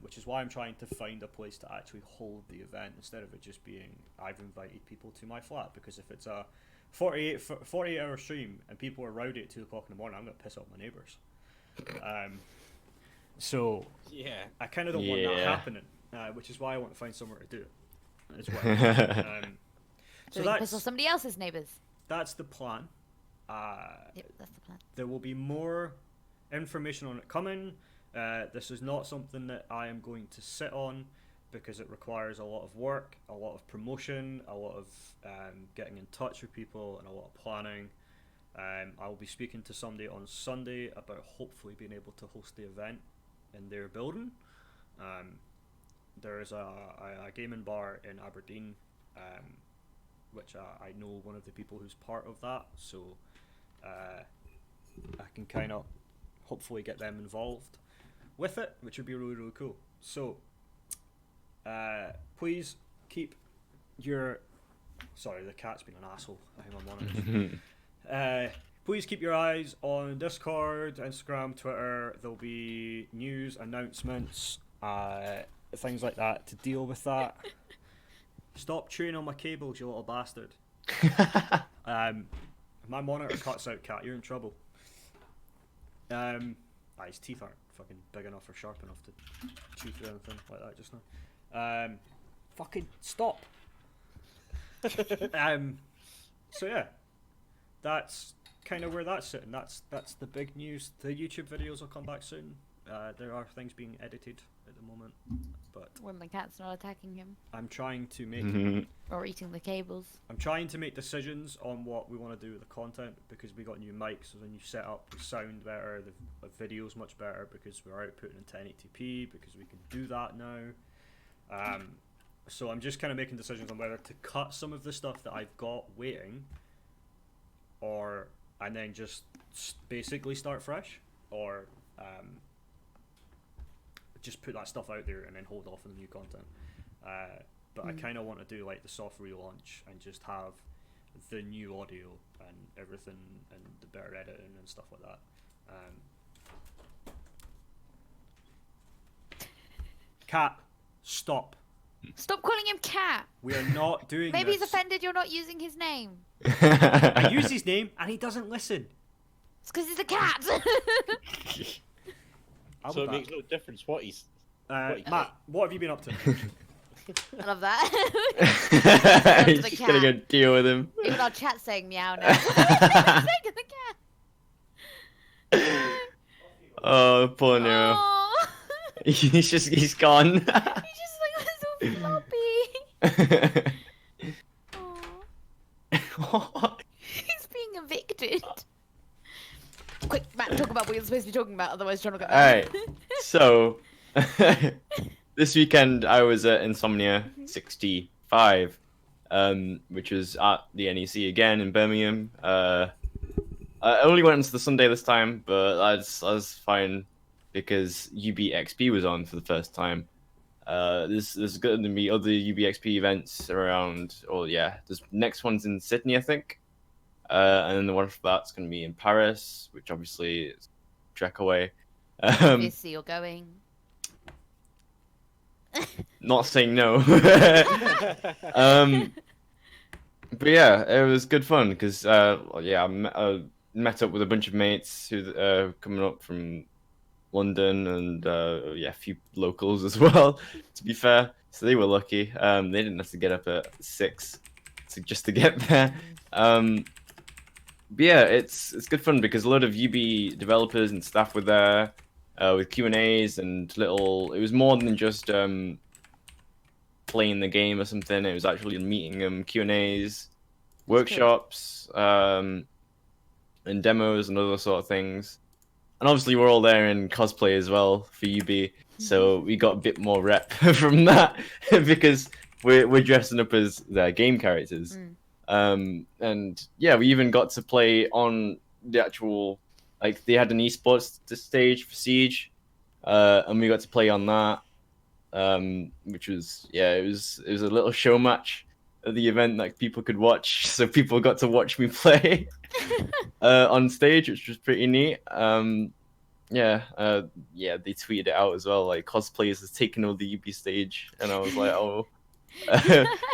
which is why I'm trying to find a place to actually hold the event, instead of it just being, I've invited people to my flat. Because if it's a 48 hour stream and people are rowdy at 2 o'clock in the morning, I'm going to piss off my neighbours. So Yeah. I kind of don't want that happening, which is why I want to find somewhere to do it as well. So we can piss off somebody else's neighbours. That's the plan. Yep, that's the plan. There will be more information on it coming. This is not something that I am going to sit on, because it requires a lot of work, a lot of promotion, a lot of getting in touch with people, and a lot of planning. I will be speaking to somebody on Sunday about hopefully being able to host the event in their building. There is a gaming bar in Aberdeen, which I know one of the people who's part of that, so I can kind of hopefully get them involved with it, which would be really, really cool. So please keep your... Sorry, the cat's been an asshole. I think I'm on it. Please keep your eyes on Discord, Instagram, Twitter. There'll be news, announcements, things like that to deal with that. Stop chewing on my cables, you little bastard. My monitor cuts out, cat. You're in trouble. His teeth aren't fucking big enough or sharp enough to chew through anything like that just now. Fucking stop. So yeah, that's kind of where that's sitting. That's the big news. The YouTube videos will come back soon. There are things being edited at the moment, but When the cat's not attacking him. I'm trying to make Or eating the cables. I'm trying to make decisions on what we want to do with the content, because we got new mics, so the new setup, the sound better, the video's much better because we're outputting in 1080p, because we can do that now. So I'm just kind of making decisions on whether to cut some of the stuff that I've got waiting, and then just basically start fresh, or just put that stuff out there and then hold off on the new content. But I kind of want to do like the soft relaunch and just have the new audio and everything and the better editing and stuff like that. Cat, stop. Stop calling him Cat. We are not doing Maybe this. he's offended you're not using his name. I use his name and he doesn't listen. It's because he's a cat. I'll So be it back. makes no difference what he's. Matt, what have you been up to? I love that. He's the just gonna go cat. deal with him. Even our chat's saying meow now. Take the cat. Oh, poor Nero. Aw. He's gone. He's just like so floppy. He's being evicted. Quick, Matt, talk about what you're supposed to be talking about. Otherwise, John will get mad. Alright, so this weekend I was at Insomnia 65, which was at the NEC again in Birmingham. I only went into the Sunday this time, but that's fine because UBXP was on for the first time. There's going to be other UBXP events around. Oh yeah, there's next one's in Sydney, I think, and then the one for that's going to be in Paris, which obviously is a trek away. Obviously, you're going. Not saying no. But yeah, it was good fun because yeah, I met up with a bunch of mates who coming up from London and yeah, a few locals as well. To be fair, so they were lucky. They didn't have to get up at 6 just to get there. But yeah, it's good fun because a lot of UB developers and staff were there with Q&As and little. It was more than just playing the game or something. It was actually meeting them, Q&As, workshops, and demos and other sort of things. And obviously we're all there in cosplay as well for UB, so we got a bit more rep from that because we're dressing up as their game characters. And yeah, we even got to play on the actual, like they had an esports stage for Siege, and we got to play on that, which was, yeah, it was a little show match at the event that people could watch, so people got to watch me play on stage, which was pretty neat. Yeah, they tweeted it out as well, like cosplayers has taken over the UB stage, and I was like, oh,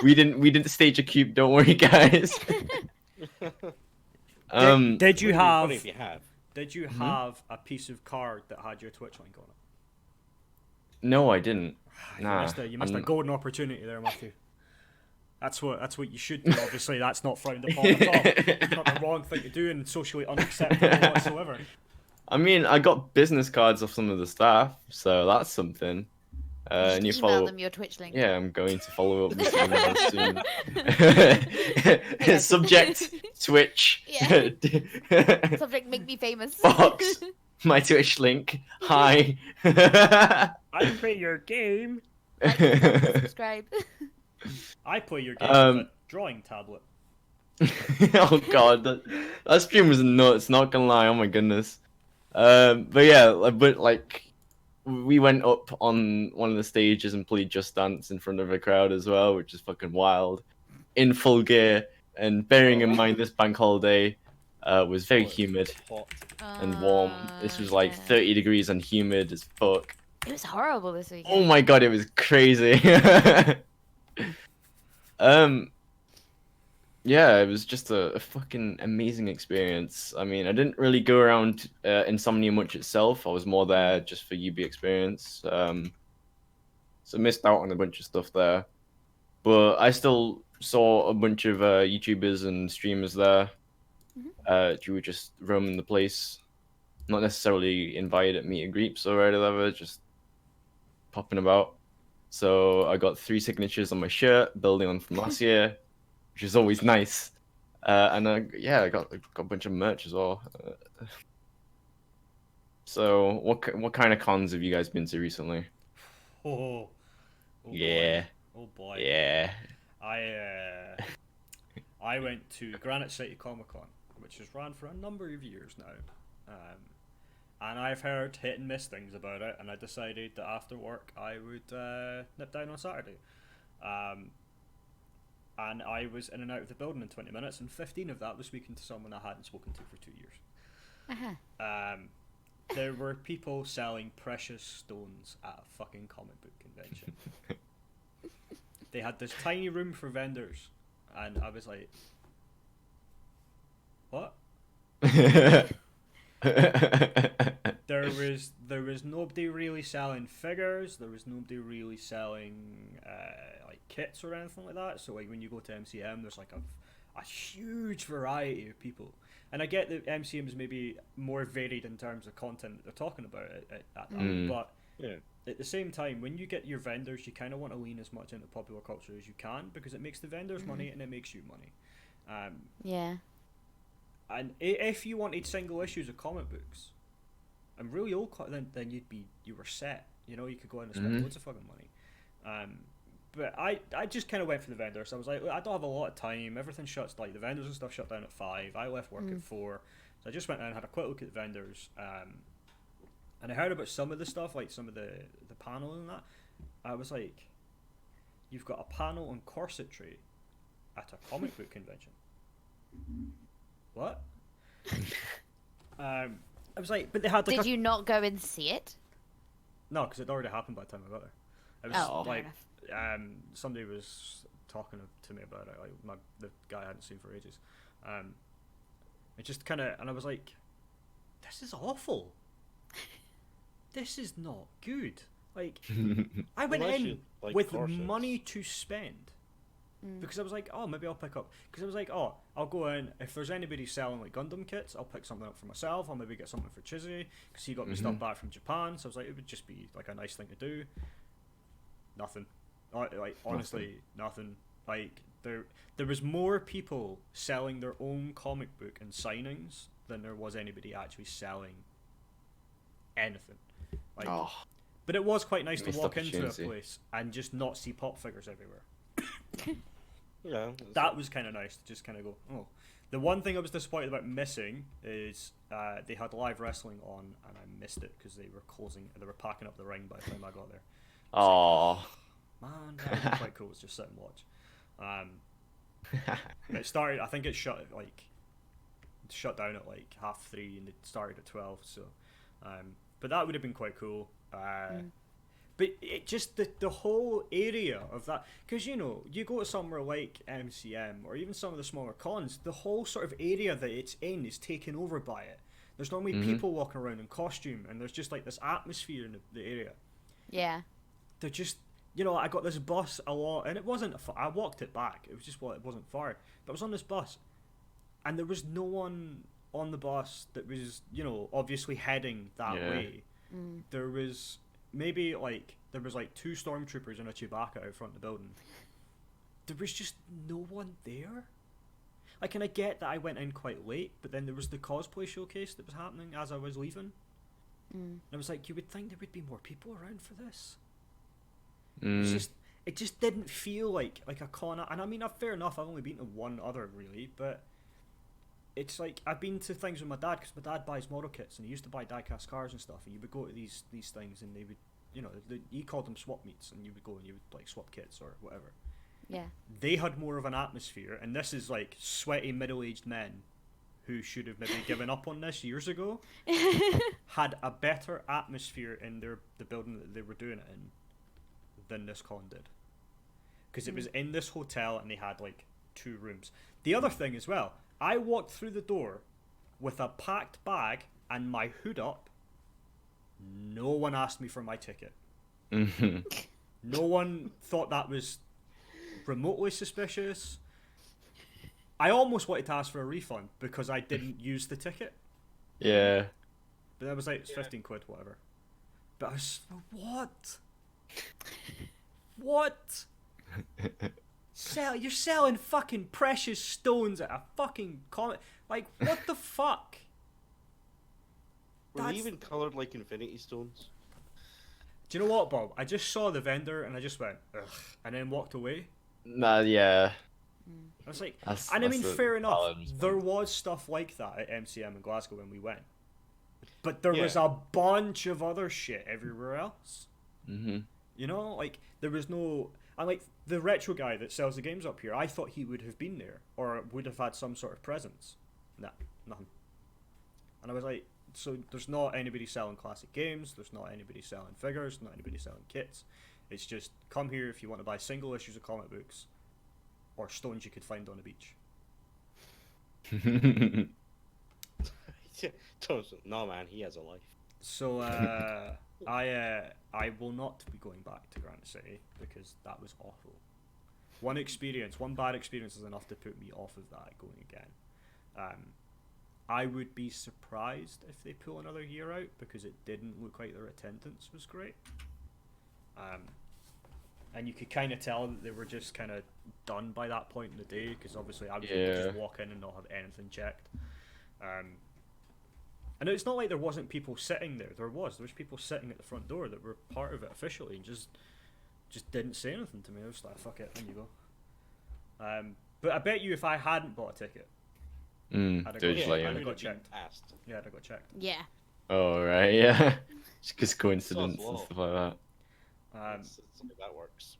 we didn't stage a cube, don't worry, guys. Did you have? Funny if you have. Did you have a piece of card that had your Twitch link on it? No, I didn't. Nah, you missed a golden opportunity there, Matthew. That's what you should do. Obviously, that's not frowned upon at all. It's not the wrong thing to do and socially unacceptable whatsoever. I mean, I got business cards off some of the staff, so that's something. And you email them your Twitch link. Yeah, I'm going to follow up with email soon. Subject Twitch. Yeah. Subject make me famous. Fox, my Twitch link. Hi. I play your game. Like, subscribe. I play your game with a drawing tablet. Oh god, that stream was nuts. Not gonna lie. Oh my goodness. But yeah, but like we went up on one of the stages and played Just Dance in front of a crowd as well, which is fucking wild. In full gear, and bearing in mind this bank holiday was very humid and warm. This was like 30 degrees and humid as fuck. It was horrible this weekend. Oh my god, it was crazy. Yeah, it was just a fucking amazing experience. I mean, I didn't really go around Insomnia much itself. I was more there just for UB experience. So missed out on a bunch of stuff there. But I still saw a bunch of YouTubers and streamers there. Who were just roaming the place. Not necessarily invited at meet and greets or whatever, just popping about. So I got 3 signatures on my shirt, building on from last year, which is always nice. And I got a bunch of merch as well. So what kind of cons have you guys been to recently? Oh Yeah. Boy. Oh boy. Yeah. I went to Granite City Comic Con, which has run for a number of years now. And I've heard hit and miss things about it, and I decided that after work I would nip down on Saturday. And I was in and out of the building in 20 minutes, and 15 of that was speaking to someone I hadn't spoken to for 2 years. There were people selling precious stones at a fucking comic book convention. They had this tiny room for vendors, and I was like, what? There was nobody really selling figures. There was nobody really selling like kits or anything like that. So like when you go to MCM, there's like a huge variety of people. And I get that MCM is maybe more varied in terms of content that they're talking about at that, but yeah. At the same time, when you get your vendors, you kind of want to lean as much into popular culture as you can because it makes the vendors money and it makes you money. Yeah. And if you wanted single issues of comic books, and really old, then you were set. You know, you could go in and spend loads of fucking money. But I just kind of went for the vendors. So I was like, I don't have a lot of time. Everything shuts, like the vendors and stuff shut down at 5. I left work at 4. So I just went in and had a quick look at the vendors. And I heard about some of the stuff, like some of the panel and that. I was like, you've got a panel on corsetry at a comic book convention. What? I was like, but they had like Did you not go and see it? No, because it already happened by the time I got there. It was Oh, fair like, enough. somebody was talking to me about it, like the guy I hadn't seen for ages. It just kind of, and I was like, this is awful. This is not good. Like, I went Unless in you like with corsets. money to spend. Because I was like, oh, maybe I'll pick up. Because I was like, oh, I'll go in. If there's anybody selling like Gundam kits, I'll pick something up for myself. I'll maybe get something for Chizzy because he got me stuff back from Japan. So I was like, it would just be like a nice thing to do. Nothing. Like honestly, nothing. Like there was more people selling their own comic book and signings than there was anybody actually selling anything. Like, but it was quite nice to Missed walk into a opportunity. place and just not see pop figures everywhere. Yeah. That was kind of nice to just kind of go, oh. The one thing I was disappointed about missing is they had live wrestling on and I missed it because they were packing up the ring by the time I got there. Oh. Man, that would be quite cool to just sit and watch. It started, I think it shut down at like 3:30 and it started at 12, so but that would have been quite cool. But it just the whole area of that, because you know, you go to somewhere like MCM or even some of the smaller cons, the whole sort of area that it's in is taken over by it. There's normally people walking around in costume, and there's just like this atmosphere in the area. Yeah. They're just, you know, I got this bus a lot, and it wasn't. I walked it back. It was just it wasn't far, but I was on this bus, and there was no one on the bus that was, you know, obviously heading that way. There was. Maybe there was like 2 stormtroopers and a Chewbacca out front of the building. There was just no one there. Like, and I get that I went in quite late, but then there was the cosplay showcase that was happening as I was leaving. And I was like, you would think there would be more people around for this. It just didn't feel like a con. And I mean, fair enough, I've only been to one other really, but it's like I've been to things with my dad because my dad buys model kits and he used to buy die-cast cars and stuff, and you would go to these things and they would, you know, he called them swap meets, and you would go and you would like swap kits or whatever. Yeah. They had more of an atmosphere, and this is like sweaty middle-aged men who should have maybe given up on this years ago had a better atmosphere in the building that they were doing it in than this con did, because it was in this hotel and they had like 2 rooms. The other thing as well, I walked through the door with a packed bag and my hood up. No one asked me for my ticket. No one thought that was remotely suspicious. I almost wanted to ask for a refund because I didn't use the ticket. Yeah. But that was like, it's 15 quid, whatever. But I was, what? What? You're selling fucking precious stones at a fucking comic. Like, what the fuck? Were they even coloured like Infinity Stones? Do you know what, Bob? I just saw the vendor and I just went, ugh, and then walked away. Nah, yeah. I was like, That's and I mean, the fair enough, balance, there man. was stuff like that at MCM in Glasgow when we went. But there was a bunch of other shit everywhere else. You know, like, there was no... And, like, the retro guy that sells the games up here, I thought he would have been there, or would have had some sort of presence. Nah, nothing. And I was like, so there's not anybody selling classic games, there's not anybody selling figures, not anybody selling kits. It's just, come here if you want to buy single issues of comic books, or stones you could find on a beach. No, man, he has a life. So, I will not be going back to Granite City because that was awful. One bad experience is enough to put me off of that going again. I would be surprised if they pull another year out because it didn't look like their attendance was great. and you could kind of tell that they were just kind of done by that point in the day, because obviously I was able to just walk in and not have anything checked. And it's not like there wasn't people sitting there. There was people sitting at the front door that were part of it officially and just didn't say anything to me. I was like, fuck it, in you go. But I bet you if I hadn't bought a ticket, I'd have got checked. Yeah, I'd have got checked. Yeah. Oh right, yeah. Just coincidence and stuff like that. That works.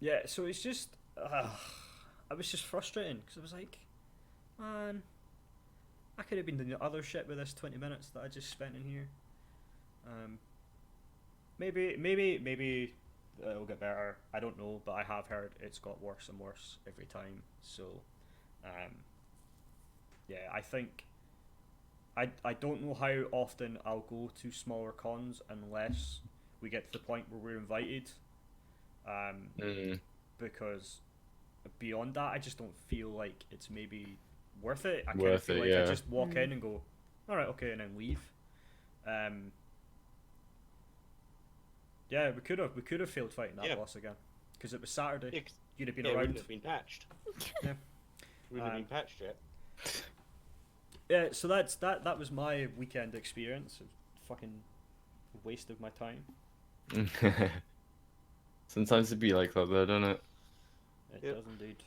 Yeah, so it's just, I was just frustrating because I was like, man, I could have been doing other shit with this 20 minutes that I just spent in here. Maybe it'll get better. I don't know, but I have heard it's got worse and worse every time. So, yeah, I think I don't know how often I'll go to smaller cons unless we get to the point where we're invited. Because beyond that, I just don't feel like it's maybe worth it. I kind of feel like I just walk in and go, all right, okay, and then leave. Yeah, we could have failed fighting that boss again because it was Saturday. Yeah, you'd have been it around. wouldn't have been patched. Yeah. Wouldn't have been patched yet. Yeah, so that was my weekend experience. Fucking waste of my time. Sometimes it'd be like that though, don't it? It does indeed.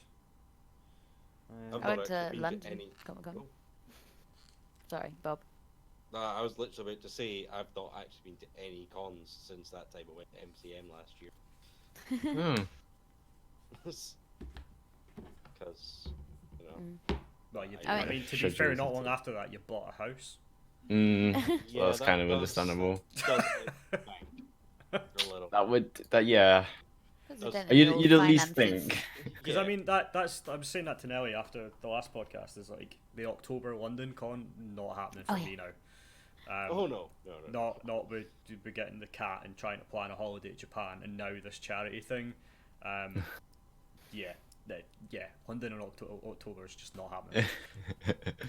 I went to London. Come on. Sorry, Bob. I was literally about to say I've not actually been to any cons since that time I went to MCM last year. Because, you know. Well, I mean, to be fair, not long after that, you bought a house. So that's kind of understandable. Yeah. You'd at least think. Because I mean, I was saying that to Nelly after the last podcast. Is like the October London con not happening for me now. No. Not with getting the cat and trying to plan a holiday to Japan, and now this charity thing. London in October is just not happening.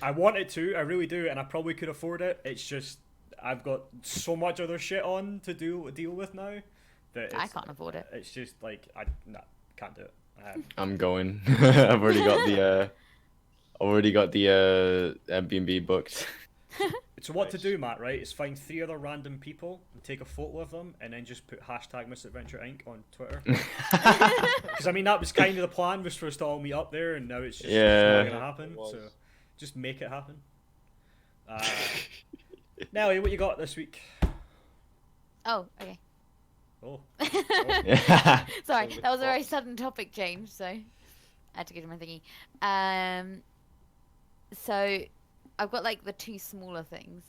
I want it to, I really do, and I probably could afford it. It's just I've got so much other shit on to deal with now that I can't afford it. It's just like I can't do it. I'm going. I've already got the Airbnb booked. So what to do, Matt, right, is find 3 other random people and take a photo of them and then just put hashtag Misadventure Inc on Twitter. Because I mean, that was kind of the plan, was for us to all meet up there, and now it's just not going to happen. So just make it happen. Nelly, what you got this week? Oh, okay. Oh. Sorry, that was a very sudden topic change, so I had to get to my thingy. So I've got like the 2 smaller things,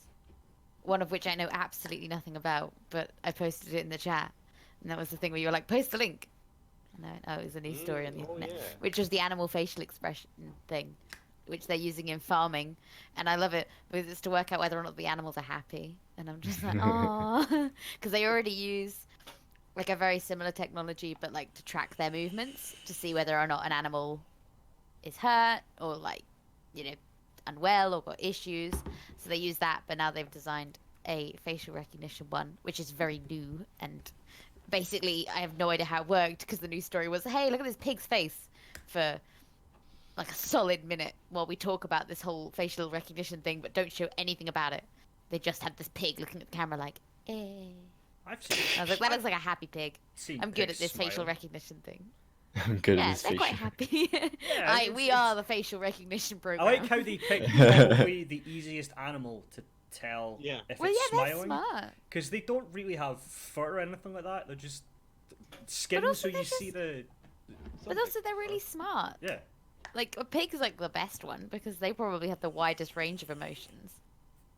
one of which I know absolutely nothing about, but I posted it in the chat, and that was the thing where you were like, post the link. And I went, oh, it was a new story on the internet, which was the animal facial expression thing, which they're using in farming, and I love it because it's to work out whether or not the animals are happy, and I'm just like, oh, because they already use like a very similar technology, but like to track their movements to see whether or not an animal is hurt or like, you know, unwell or got issues. So they use that, but now they've designed a facial recognition one, which is very new, and basically I have no idea how it worked because the news story was, hey, look at this pig's face for like a solid minute while we talk about this whole facial recognition thing, but don't show anything about it. They just had this pig looking at the camera like, eh. I've seen I was like, that looks like a happy pig. I'm good at this smile. facial recognition thing. I'm good at this they're quite happy. We are the facial recognition program. I like how they picked probably the easiest animal to tell if it's smiling. Because they don't really have fur or anything like that. They're just skin, so you see the... But also they're really smart. Yeah. Like, a pig is like the best one because they probably have the widest range of emotions.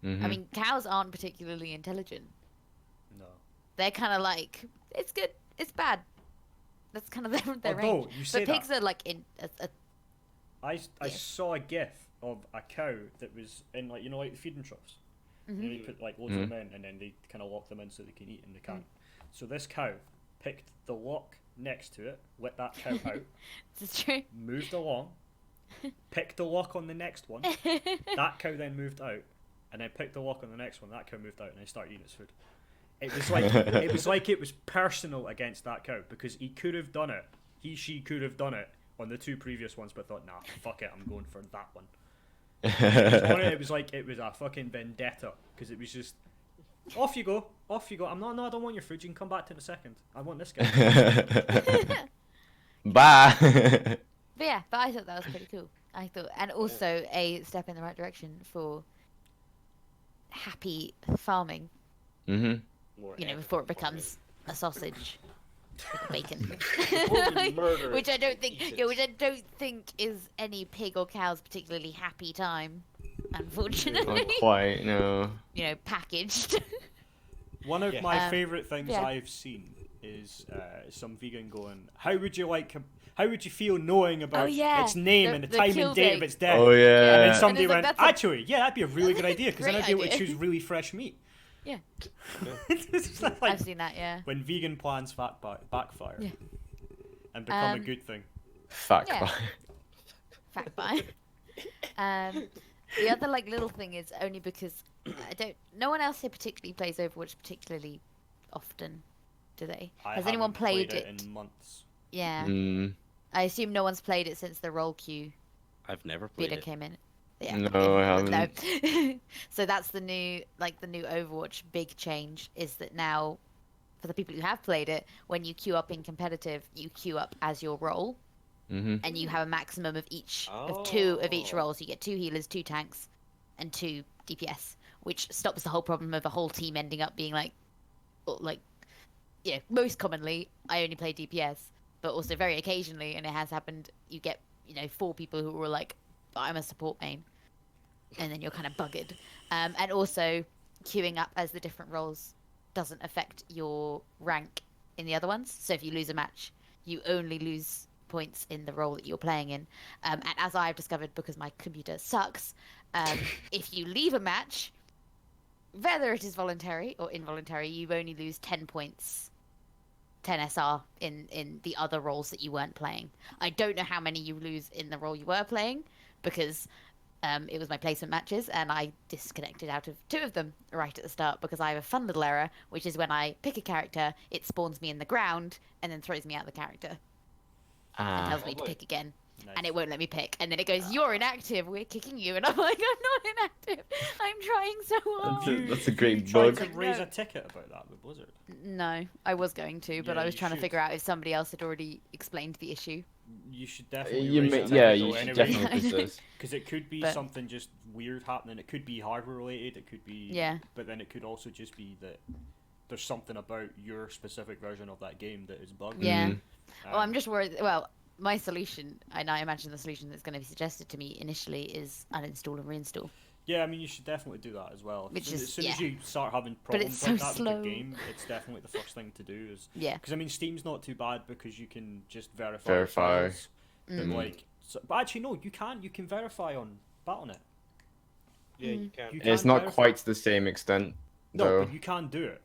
I mean, cows aren't particularly intelligent. No. They're kind of like, it's good, it's bad. That's kind of their range. You say but pigs are like in. I saw a GIF of a cow that was in like like the feeding troughs. And they put like loads of them in, and then they kind of lock them in so they can eat and they can't. So this cow picked the lock next to it, let that cow out. It's true. Moved along, picked the lock on the next one. That cow then moved out, and then picked the lock on the next one. That cow moved out, and then started eating its food. It was like it was personal against that cow because he could have done it. She could have done it on the 2 previous ones, but thought, nah, fuck it, I'm going for that one. It was like it was a fucking vendetta because it was just off you go. I'm not. No, I don't want your food. You can come back to it in a second. I want this guy. Bye. But I thought that was pretty cool. I thought, and also a step in the right direction for happy farming. Mhm. Before it becomes a sausage, with bacon, Murder which I don't think, eat it. which I don't think is any pig or cow's particularly happy time, unfortunately. Not quite. No. Packaged. One of Yeah. my favorite things yeah. I've seen is some vegan going, how would you feel knowing about its name and the time kill and date date. of its death? Oh And yeah. then somebody And it's like, went, that's a- actually, yeah, that'd be a really good idea because then Great I'd be able to idea. choose really fresh meat. Yeah. It's just like I've seen that. Yeah. when vegan plans backfire Yeah. and become a Um, good thing. Fuck. Yeah. Fact by. The other little thing is only because no one else here particularly plays Overwatch particularly often, do they? I Has anyone haven't played it it? in months? Yeah. Mm, I assume no one's played it since the roll queue I've never played beta it. came in. Yeah. No, I haven't. No. So that's the new Overwatch big change is that now, for the people who have played it, when you queue up in competitive, you queue up as your role, mhm. and you have a maximum of of 2 of each Oh. role. So you get 2 healers, 2 tanks, and 2 DPS, which stops the whole problem of a whole team ending up being most commonly I only play DPS, but also very occasionally, and it has happened, you get 4 people who were like, I'm a support main, and then you're kind of buggered. And also queuing up as the different roles doesn't affect your rank in the other ones. So if you lose a match, you only lose points in the role that you're playing in. And as I've discovered, because my computer sucks, if you leave a match, whether it is voluntary or involuntary, you only lose 10 points, 10 SR in the other roles that you weren't playing. I don't know how many you lose in the role you were playing, because it was my placement matches, and I disconnected out of 2 of them right at the start because I have a fun little error, which is when I pick a character, it spawns me in the ground and then throws me out the character and tells me to Lovely. pick again. Nice. And it won't let me pick. And then it goes, you're inactive, we're kicking you. And I'm like, I'm not inactive. I'm trying so hard. That's a great you tried bug. to raise No. a ticket about that with Blizzard. No, I was going to, but Yeah, I was you trying to should. figure out if somebody else had already explained the issue. You should definitely You raise a may, ticket yeah, though you should anyway. definitely persist. Because it could be But- something just weird happening. It could be hardware related. It could be. Yeah. But then it could also just be that there's something about your specific version of that game that is bugged. Yeah. Mhm. Well, I'm just worried. Well, my solution, and I imagine the solution that's going to be suggested to me initially, is uninstall and reinstall. Yeah, I mean, you should definitely do that as well. Which as is- soon as yeah. you start having But problems it's like so that slow. with the game, it's definitely the first thing to do. Is Yeah. because I mean, Steam's not too bad because you can just verify. Verify. Files, Mm. But but actually, no, you can. You can verify on Battle.net. Yeah, you can. You It's can not verify. quite to the same extent, No, though. but you can do it.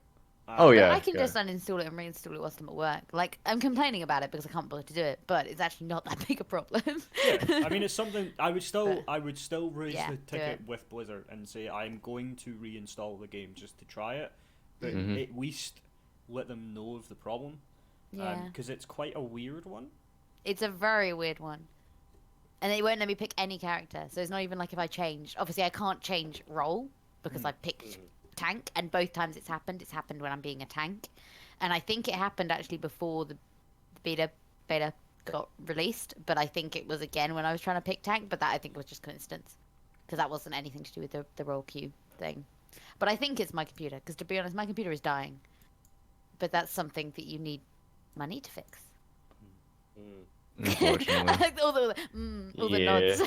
Oh, yeah. I can just uninstall it and reinstall it whilst I'm at work. Like, I'm complaining about it because I can't bother to do it, but it's actually not that big a problem. Yeah, I mean, it's something I would still But- raise Yeah, the do ticket it. with Blizzard and say I'm going to reinstall the game just to try it, but Mhm. at least let them know of the problem. Yeah. Because it's quite a weird one. It's a very weird one. And it won't let me pick any character. So it's not even like if I change. Obviously, I can't change role because I've picked tank. And both times it's happened when I'm being a tank. And I think it happened actually before the beta got released. But I think it was again when I was trying to pick tank. But that I think was just coincidence. Because that wasn't anything to do with the role queue thing. But I think it's my computer. Because to be honest, my computer is dying. But that's something that you need money to fix. Mm. Unfortunately. all the nods.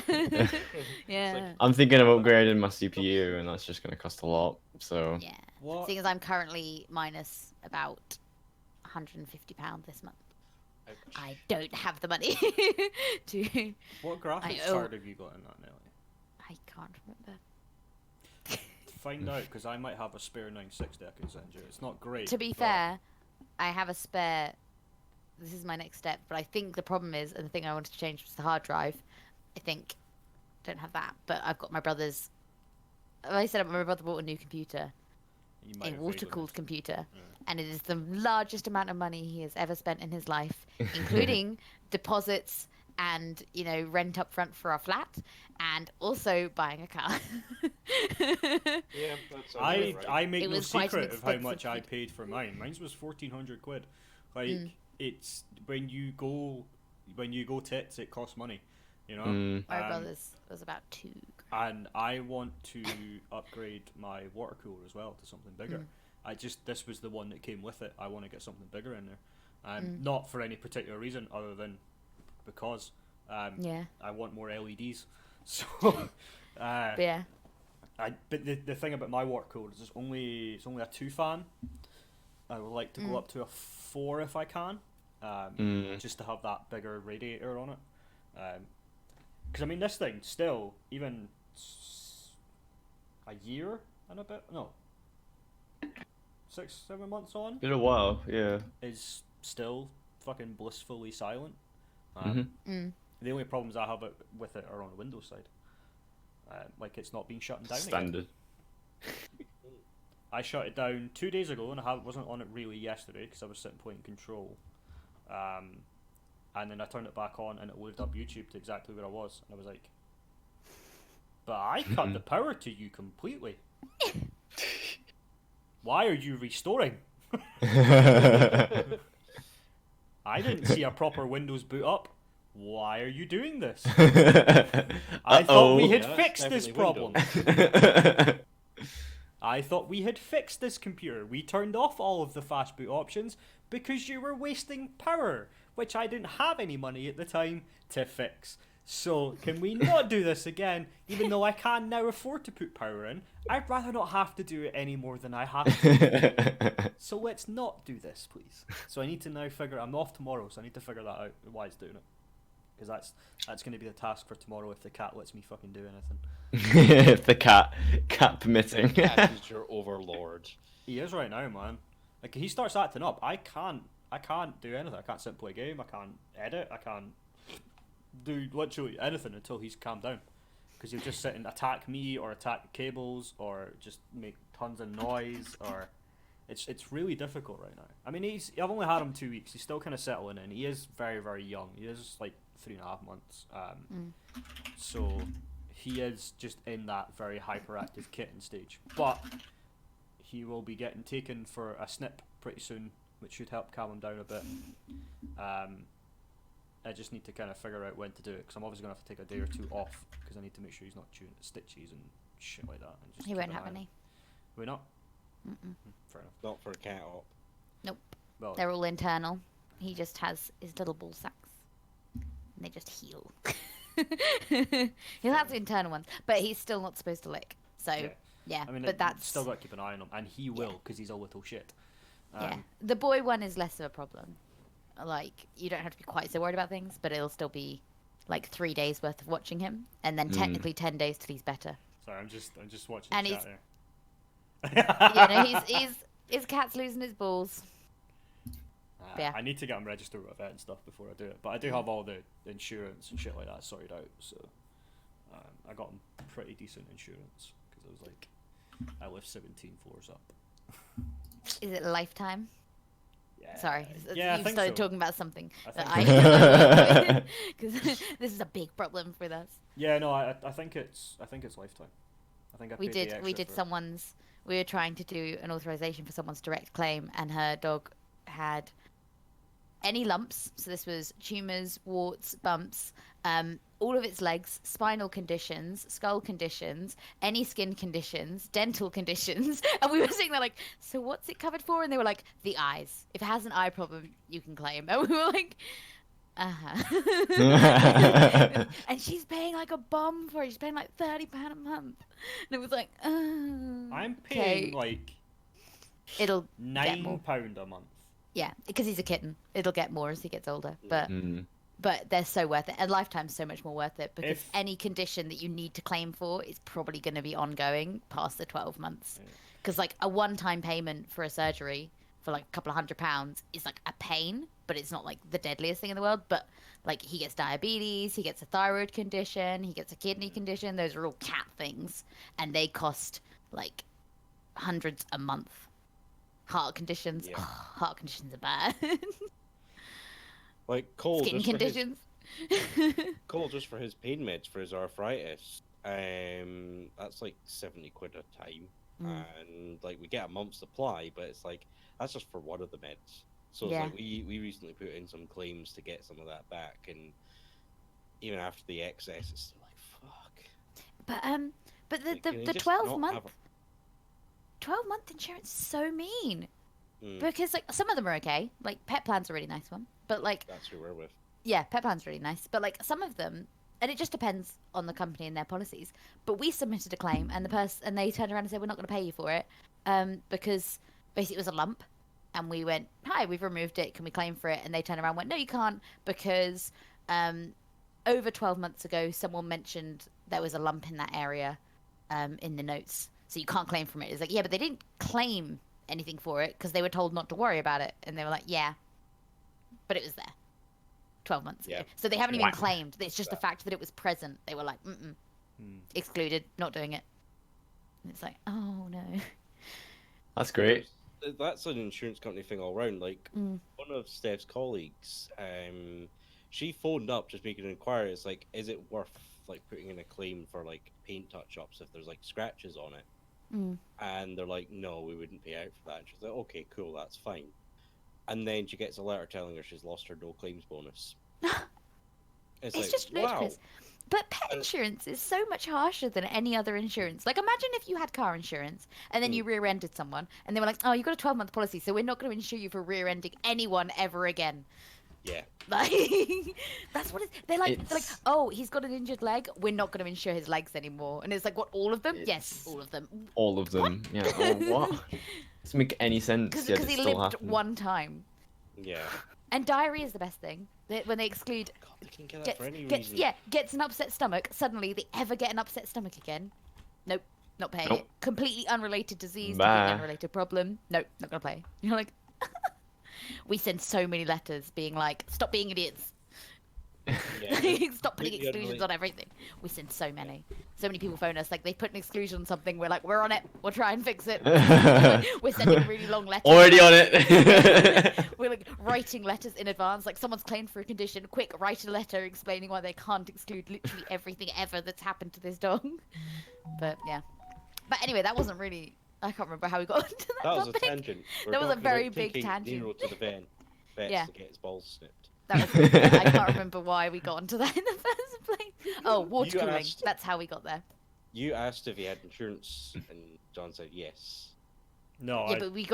yeah. like- I'm thinking of upgrading my CPU, and that's just going to cost a lot. So Yeah. What? Seeing as I'm currently minus about £150 this month, Ouch. I don't have the money to. What graphics owe- card have you got in that, Nelly? I can't remember. Find out, because I might have a spare 960 I can send you. It's not great. To be but- fair, I have a spare. This is my next step, but I think the problem is, and the thing I wanted to change was the hard drive. I think don't have that, but I've got my brother's. I said my brother bought a new computer, You might a have water-cooled vaguely computer, Yeah. and it is the largest amount of money he has ever spent in his life, including deposits and rent up front for our flat, and also buying a car. Yeah, that sounds I about right. I make It no was quite an secret of how expensive much I feat. paid for mine. Mine's was 1,400 quid. Like Mm. it's when you go tits, it costs money, you know. Mm. My brother's was about 2 grand. And I want to upgrade my water cooler as well to something bigger. This was the one that came with it. I want to get something bigger in there, not for any particular reason other than because Yeah. I want more LEDs. So, But yeah. but the thing about my water cooler is it's only a 2 fan. I would like to go up to a 4 if I can, just to have that bigger radiator on it. Because I mean, this thing still, even a year and a bit, no, 6-7 months on, Been a while, yeah. is still fucking blissfully silent. Mm-hmm. The only problems I have with it are on the Windows side. Like it's not been shutting down again. Standard. I shut it down 2 days ago, and I wasn't on it really yesterday because I was sitting playing Control. And then I turned it back on, and it loaded up YouTube to exactly where I was, and I was like, "But I cut the power to you completely. Why are you restoring? I didn't see a proper Windows boot up. Why are you doing this? I thought we had Yeah, fixed that's this definitely problem." I thought we had fixed this computer. We turned off all of the fast boot options because you were wasting power, which I didn't have any money at the time to fix. So, can we not do this again? Even though I can now afford to put power in, I'd rather not have to do it any more than I have to. So let's not do this, please. So I need to now figure... I'm off tomorrow, so I need to figure that out, why it's doing it. Because that's going to be the task for tomorrow if the cat lets me fucking do anything. If the cat permitting. Cat is your overlord. He is right now, man. Like he starts acting up, I can't do anything. I can't sit and play a game. I can't edit. I can't do literally anything until he's calmed down. Because he'll just sit and attack me or attack the cables or just make tons of noise or it's really difficult right now. I mean, I've only had him 2 weeks. He's still kind of settling in. He is very, very young. He is like 3.5 months. So he is just in that very hyperactive kitten stage. But he will be getting taken for a snip pretty soon, which should help calm him down a bit. I just need to kind of figure out when to do it because I'm obviously going to have to take a day or 2 off because I need to make sure he's not chewing stitches and shit like that. And just He keep won't an have eye on any. him. Will we not? Mm-mm. Fair enough. Not for a cat op. Nope. Well, They're all internal. He just has his little ball sacks. And they just heal. He'll have the internal ones, but he's still not supposed to lick. So, yeah. I mean, but that's... still got to keep an eye on him, and he will because he's a little shit. yeah. The boy one is less of a problem. Like, you don't have to be quite so worried about things, but it'll still be like 3 days worth of watching him, and then technically 10 days till he's better. Sorry, I'm just watching And the chat You there. know, his cat's losing his balls. Yeah. I need to get him registered with a vet and stuff before I do it, but I do have all the insurance and shit like that sorted out, so I got him pretty decent insurance because I was like, I live 17 floors up. Is it a lifetime? Yeah. Sorry, Yeah, I you've think started so. talking about something I that think because this is a big problem for us. Yeah, no, I think it's lifetime. I think I We paid the did extra for it. someone's. We were trying to do an authorization for someone's direct claim, and her dog had any lumps. So this was tumors, warts, bumps, all of its legs, spinal conditions, skull conditions, any skin conditions, dental conditions. And we were sitting there like, so what's it covered for? And they were like, the eyes. If it has an eye problem, you can claim. And we were like, and she's paying like a bomb for it. She's paying like £30 a month. And it was like, I'm paying okay. like It'll get more. £9 a month. Yeah, because he's a kitten. It'll get more as he gets older. But Mm. but they're so worth it. And lifetime's so much more worth it because If- any condition that you need to claim for is probably going to be ongoing past the 12 months. Yeah. Because like a one-time payment for a surgery for like a couple of £100 is like a pain, but it's not like the deadliest thing in the world. But like he gets diabetes, he gets a thyroid condition, he gets a kidney condition. Those are all cat things, and they cost like hundreds a month. Heart conditions. Yeah. Oh, heart conditions are bad. Like Cole, Skin just for his, conditions. Cole just for his pain meds for his arthritis. That's like 70 quid a time, and like we get a month's supply, but it's like that's just for one of the meds. So it's Yeah. like we recently put in some claims to get some of that back, and even after the excess, it's still like fuck. But Like, can you the just 12 not month have 12-month insurance is so mean. Mm. Because like some of them are okay. Like Pet Plan's a really nice one. But like That's who we're with. yeah, Pet Plan's really nice. But like some of them, and it just depends on the company and their policies. But we submitted a claim and they turned around and said we're not going to pay you for it. Because basically it was a lump. And we went, hi, we've removed it. Can we claim for it? And they turned around and went, no, you can't, because over 12 months ago, someone mentioned there was a lump in that area in the notes. So you can't claim from it. It's like, yeah, but they didn't claim anything for it because they were told not to worry about it. And they were like, yeah, but it was there 12 months ago. So they haven't even claimed. It's just the fact that it was present. They were like, excluded, not doing it. And it's like, oh, no. That's great. That's an insurance company thing all round. Like one of Steph's colleagues, she phoned up just making an inquiry. It's like, is it worth like putting in a claim for like paint touch-ups if there's like scratches on it? And they're like, no, we wouldn't pay out for that. And she's like, okay, cool, that's fine. And then she gets a letter telling her she's lost her no claims bonus. It's like, just ludicrous. wow. But pet insurance is so much harsher than any other insurance. Like, imagine if you had car insurance and then you rear-ended someone and they were like, oh, you've got a 12-month policy, so we're not going to insure you for rear-ending anyone ever again. Yeah. Like, that's what they're like, oh, he's got an injured leg, we're not going to insure his legs anymore. And it's like, what, all of them? Yes, all of them. All of them. What? Yeah. Oh, what? Doesn't make any sense. Because he lived one time. Yeah. And diarrhea is the best thing. When they exclude... God, they can get that for any reason. Gets an upset stomach. Suddenly, they ever get an upset stomach again? Nope, not paying Nope. it. Completely unrelated disease, Bah. completely unrelated problem. Nope, not gonna pay. You're like... We send so many letters being like, stop being idiots. Yeah. Stop putting exclusions on everything. We send so many. So many people phone us, like, they put an exclusion on something, we're like, we're on it, we'll try and fix it. We're sending really long letters. Already on it. We're like writing letters in advance, like someone's claimed for a condition, quick, write a letter explaining why they can't exclude literally everything ever that's happened to this dog. But yeah. But anyway, that wasn't really, I can't remember how we got into that That was topic. a tangent. That was a very big taking tangent. Nero to the vets Yeah. to get his balls snipped. That was, I can't remember why we got onto that in the first place. Oh, water You cooling. asked- That's how we got there. You asked if he had insurance, and John said yes. No, Yeah, but we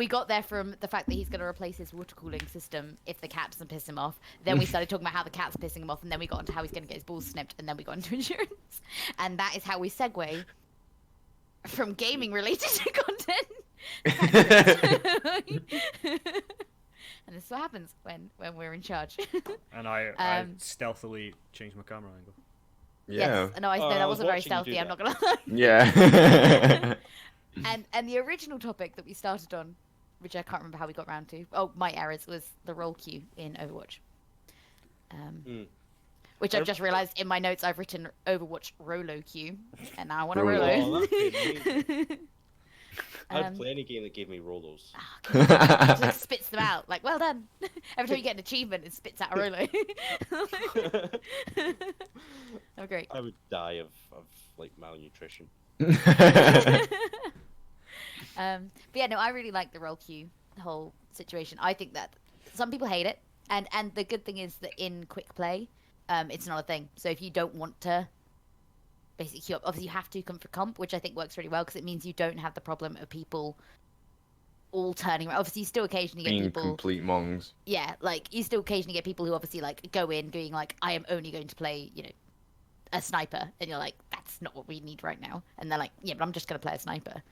got there from the fact that he's going to replace his water cooling system if the cat doesn't piss him off. Then we started talking about how the cat's pissing him off, and then we got into how he's going to get his balls snipped, and then we got into insurance. And that is how we segue from gaming related to content. And this is what happens when we're in charge. and I stealthily changed my camera angle. Yeah. Yes. No, I know I that was wasn't very watching you do stealthy. I'm that. not gonna lie. Yeah. And the original topic that we started on, which I can't remember how we got round to. Oh, my errors was the roll queue in Overwatch. Which I've just realised in my notes I've written Overwatch Rolo queue, and now I want a Rolo. Rolo. Oh, that'd be amazing. I'd Um, play any game that gave me Rolos. It just, like, spits them out. Like, well done. Every time you get an achievement, it spits out a Rolo. Oh, great. I would die of like malnutrition. But yeah, no, I really like the roll queue, the whole situation. I think that some people hate it, and the good thing is that in quick play, it's not a thing. So if you don't want to basically queue up, obviously you have to come for comp, which I think works really well because it means you don't have the problem of people all turning around. Obviously, you still occasionally get Being people. complete mongs. Yeah, like you still occasionally get people who obviously like go in being like, I am only going to play, a sniper, and you're like, that's not what we need right now, and they're like, yeah, but I'm just gonna play a sniper.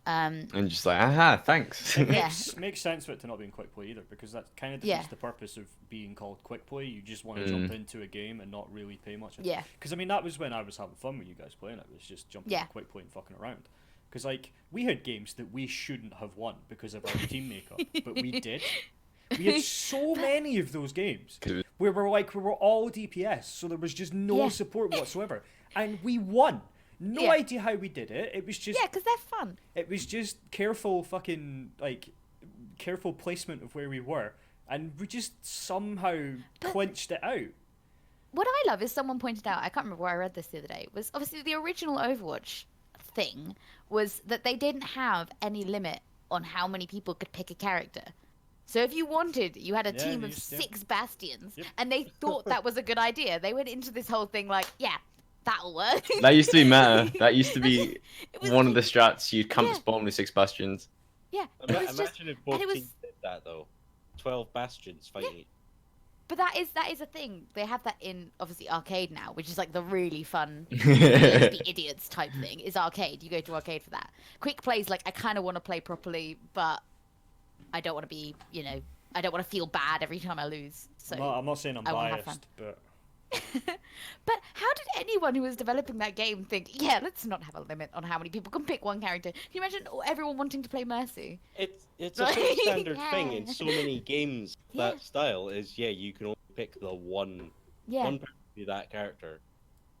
And just like, aha, thanks. It Yeah. makes sense for it to not be in quick play either, because that kind of Yeah. defeats the purpose of being called quick play. You just want to jump into a game and not really pay much. Yeah. Because I mean, that was when I was having fun with you guys playing it. It was just jumping Yeah. into quick play and fucking around. Because like we had games that we shouldn't have won because of our team makeup, but we did. We had so many of those games where we were all DPS, so there was just no Yeah. support whatsoever, and we won. No Yeah. idea how we did it. It was just Yeah, because they're fun. it was just careful fucking careful placement of where we were, and we just somehow But- quenched it out. What I love is someone pointed out, I can't remember where I read this the other day, was obviously the original Overwatch thing was that they didn't have any limit on how many people could pick a character. So if you wanted, you had a Yeah, team you of just- yeah. 6 Bastions, Yep. and they thought that was a good idea. They went into this whole thing like, yeah, that'll work. That used to be meta. That used to be It was one of the like- strats. You camp Yeah. spawn with 6 bastions. Yeah, it Ima- was just, Imagine if both it was- teams did that though. 12 bastions fighting. but that is a thing. They have that in obviously arcade now, which is like the really fun let's yeah, be idiots type thing. Is arcade. You go to arcade for that. Quick plays like I kind of want to play properly, but I don't want to be, I don't want to feel bad every time I lose. So, I'm not saying I'm I wanna have fun. biased, but but how did anyone who was developing that game think, yeah, let's not have a limit on how many people can pick one character? Can you imagine everyone wanting to play Mercy? It's a Like, pretty standard thing in yeah. so many games. Yeah. That style is you can only pick the one Yeah. person to be that character.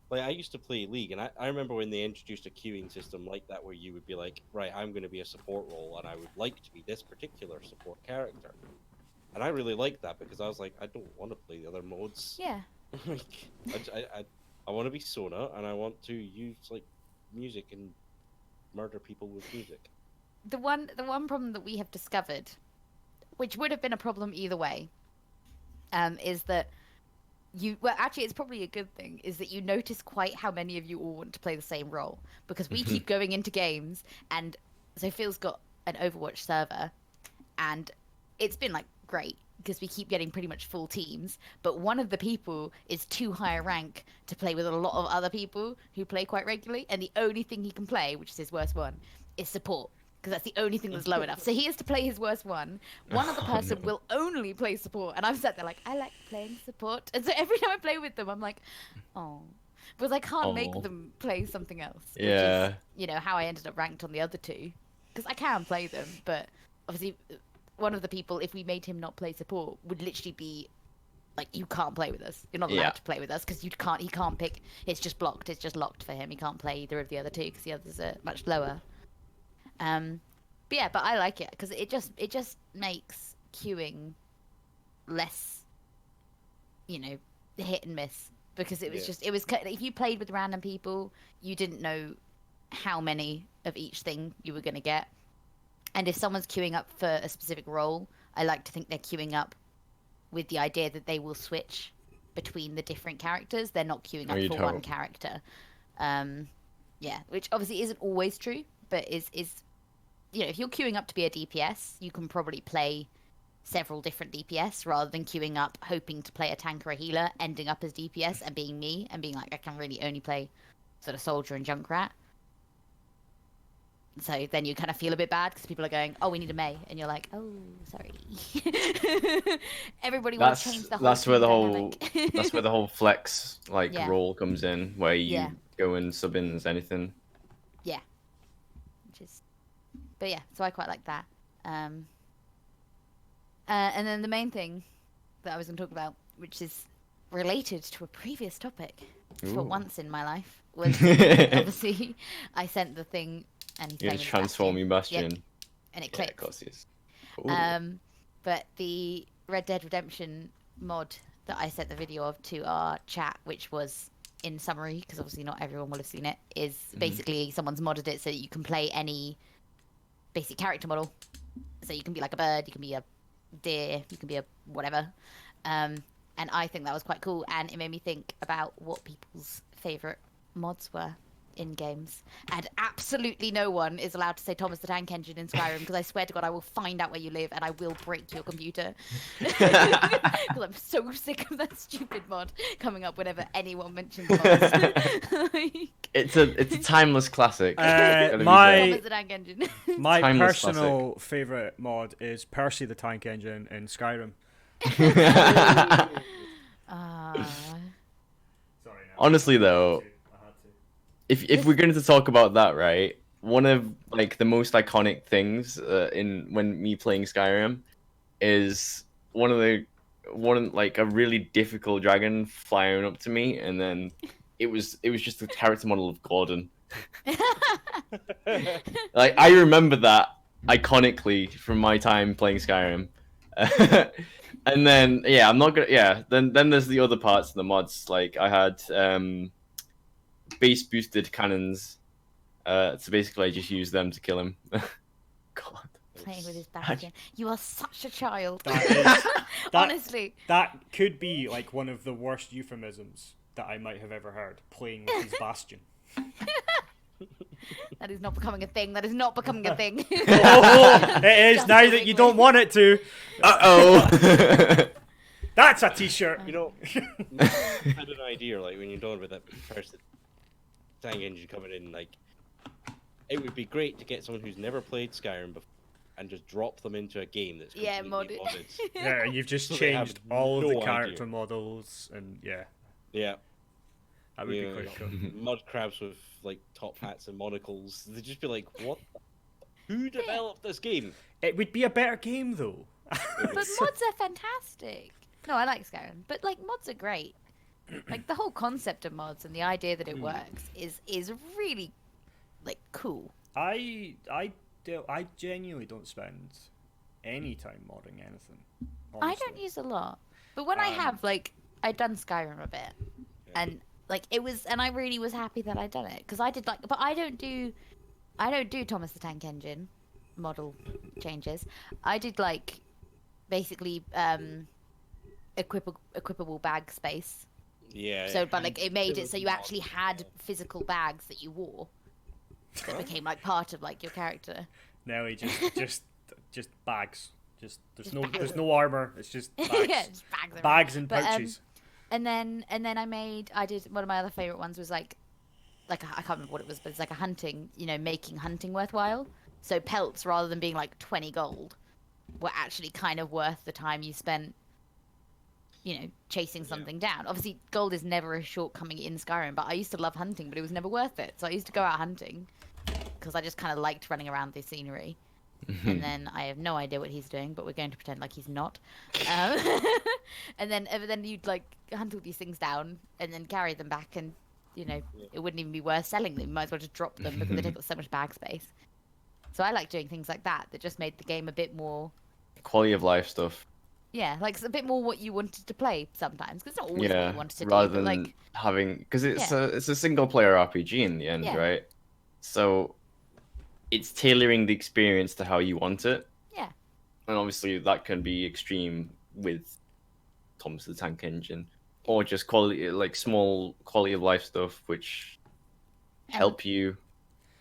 Like I used to play League, and I remember when they introduced a queuing system like that, where you would be like, right, I'm going to be a support role, and I would like to be this particular support character. And I really liked that because I was like, I don't want to play the other modes. Yeah. Like, I want to be Sona, and I want to use like music and murder people with music. The one problem that we have discovered, which would have been a problem either way, is that actually it's probably a good thing, is that you notice quite how many of you all want to play the same role, because we keep going into games, and so Phil's got an Overwatch server, and it's been like great because we keep getting pretty much full teams, but one of the people is too high a rank to play with a lot of other people who play quite regularly, and the only thing he can play, which is his worst one, is support, because that's the only thing that's low enough. So he has to play his worst one. One other person will only play support, and I'm sat there like, I like playing support, and so every time I play with them, I'm like, oh, because I can't make Aw. them play something else. Which Yeah. is, how I ended up ranked on the other two, because I can play them, but obviously one of the people, if we made him not play support, would literally be like, you can't play with us. You're not allowed Yeah. to play with us because he can't pick. It's just blocked. It's just locked for him. He can't play either of the other two because the others are much lower. But I like it because it just makes queuing less, hit and miss, because it was if you played with random people, you didn't know how many of each thing you were going to get. And if someone's queuing up for a specific role, I like to think they're queuing up with the idea that they will switch between the different characters. They're not queuing up you'd for one hope. character. Which obviously isn't always true, but is if you're queuing up to be a DPS, you can probably play several different DPS rather than queuing up hoping to play a tank or a healer, ending up as DPS and being me and being like, I can really only play sort of soldier and Junkrat. So then you kind of feel a bit bad because people are going, oh, we need a Mei, and you're like, oh, sorry. Everybody wants to change the whole That's where team the whole dynamic. that's where the whole flex Yeah. role comes in, where you Yeah. go and sub in as anything. Yeah. But yeah, so I quite like that. And then the main thing that I was going to talk about, which is related to a previous topic for Ooh. once in my life, was obviously I sent the thing and he's You're playing gonna with transform Bastion. your bastion. Yep. And it Yeah, clicked. of course he is. Ooh. But the Red Dead Redemption mod that I sent the video of to our chat, which was in summary, because obviously not everyone will have seen it, is basically someone's modded it so that you can play any basic character model. So you can be like a bird, you can be a deer, you can be a whatever. And I think that was quite cool, and it made me think about what people's favourite mods were in games. And absolutely no one is allowed to say Thomas the Tank Engine in Skyrim, because I swear to God I will find out where you live and I will break your computer. Because I'm so sick of that stupid mod coming up whenever anyone mentions mods. Like, It's a timeless classic. Gotta be my- Thomas the Tank Engine. my Timeless personal favorite mod is Percy the Tank Engine in Skyrim. said. Ah. Sorry, no. Honestly, though, I had to. if we're going to talk about that, right? One of the most iconic things in when me playing Skyrim is a really difficult dragon flying up to me, and then it was just the character model of Gordon, Like I remember that iconically from my time playing Skyrim. And then yeah, I'm not gonna yeah. Then there's the other parts of the mods. Like I had base boosted cannons. So basically, I just use them to kill him. God. Playing with his bastion. You are such a child. That is, that, Honestly. that could be like one of the worst euphemisms that I might have ever heard. Playing with his bastion. That is not becoming a thing. That is not becoming a thing. Oh, it is now that you don't want it to. Uh-oh. That's a t-shirt. You know, I had an idea, like, when you're done with that first tank engine coming in, like, it would be great to get someone who's never played Skyrim before and just drop them into a game that's Yeah, completely modded. modded. Yeah, you've just So they have changed all of no the character idea. models, and yeah, Yeah. that would Yeah. be quite cool. Mud crabs with, like, top hats and monocles. They'd just be like, what? Who developed this game? It would be a better game though. But mods are fantastic. No, I like Skyrim, but like mods are great. Like the whole concept of mods and the idea that it works is really like cool. I genuinely don't spend any time modding anything. I Honestly. don't use a lot, but when I have like I'd done Skyrim a bit, and like it was, and I really was happy that I'd done it because I did like, but I don't do Thomas the Tank Engine model changes. I did like basically equipable bag space. Yeah. So, but like it made it so you actually had physical bags that you wore that became like part of like your character. Nelly just bags. Just Just there's bags. no armor. It's just bags. Yeah, just bags. everywhere. Bags and But, pouches. And then I did one of my other favorite ones was like I can't remember what it was, but it's like a hunting, making hunting worthwhile. So pelts, rather than being like 20 gold, were actually kind of worth the time you spent, chasing something down. Obviously, gold is never a shortcoming in Skyrim, but I used to love hunting, but it was never worth it. So I used to go out hunting because I just kind of liked running around the scenery. And then I have no idea what he's doing, but we're going to pretend like he's not. And then you'd like hunt all these things down and then carry them back, and it wouldn't even be worth selling them. You might as well just drop them because they take up so much bag space. So I like doing things like that just made the game a bit more, Quality of life stuff. yeah, like it's a bit more what you wanted to play sometimes. Because it's not always what Yeah, you wanted to rather do, than but like, having because it's Yeah. a single player RPG in the end, Yeah. right? So it's tailoring the experience to how you want it. yeah, And obviously that can be extreme with Thomas the Tank Engine, or just quality, like small quality of life stuff, which help you.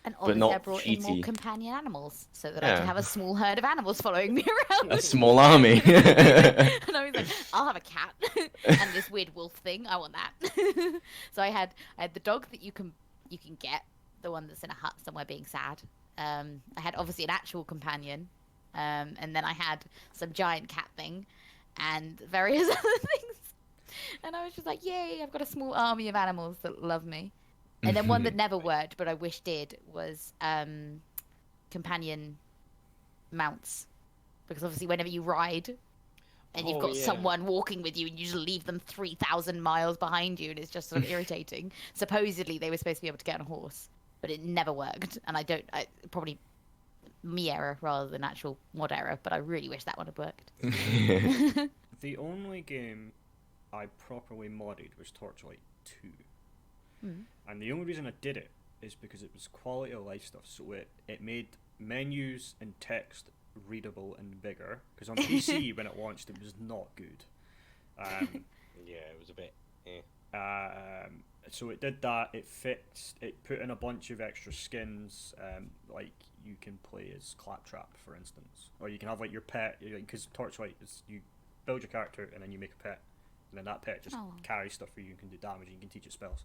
and But obviously not I brought in more cheaty. companion animals so that I Yeah. could have a small herd of animals following me around. A small army. And I was like, I'll have a cat and this weird wolf thing. I want that. So I had the dog that you can get, the one that's in a hut somewhere being sad. I had obviously an actual companion, and then I had some giant cat thing, and various other things. And I was just like, yay! I've got a small army of animals that love me. And then one that never worked, but I wish did, was companion mounts, because obviously whenever you ride and you've Oh, got yeah. someone walking with you and you just leave them 3,000 miles behind you, and it's just sort of irritating. Supposedly they were supposed to be able to get on a horse, but it never worked, and I probably me error rather than actual mod error, but I really wish that one had worked. The only game I properly modded was Torchlight 2. And the only reason I did it is because it was quality of life stuff, so it made menus and text readable and bigger, because on PC when it launched it was not good. Yeah, it was a bit. So it did that, it put in a bunch of extra skins, like you can play as Claptrap, for instance, or you can have like your pet, because Torchlight is you build your character and then you make a pet, and then that pet just Oh. carries stuff for you and can do damage and you can teach it spells.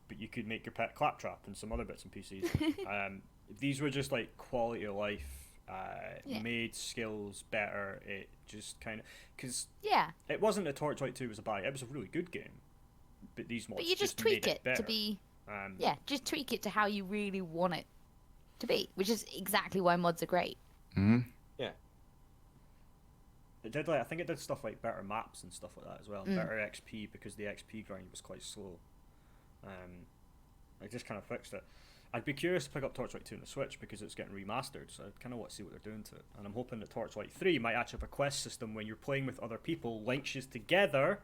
But you could make your pet Claptrap and some other bits and pieces. These were just like quality of life, Yeah. made skills better. It just kind of, because Yeah, it wasn't that Torchlight 2 was a bad, it was a really good game, but these mods but you just made tweak it better. to be Yeah. just tweak it to how you really want it to be, which is exactly why mods are great. It did I think it did stuff like better maps and stuff like that as well, better XP, because the XP grind was quite slow. I just kind of fixed it. I'd be curious to pick up Torchlight 2 on the Switch because it's getting remastered, so I kind of want to see what they're doing to it. And I'm hoping that Torchlight 3 might actually have a quest system when you're playing with other people, links you together,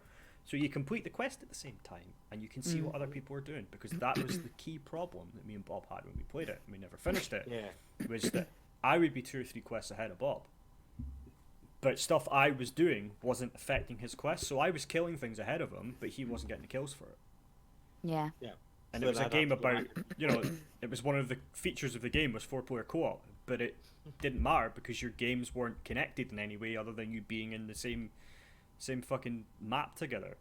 so you complete the quest at the same time, and you can see what other people are doing, because that was the key problem that me and Bob had when we played it, and we never finished it, was that I would be 2 or 3 quests ahead of Bob. But stuff I was doing wasn't affecting his quest, so I was killing things ahead of him, but he wasn't getting the kills for it. Yeah. And So it was a I'd game have to go about, you know, it was one of the features of the game was 4-player co-op, but it didn't matter because your games weren't connected in any way other than you being in the same fucking map together.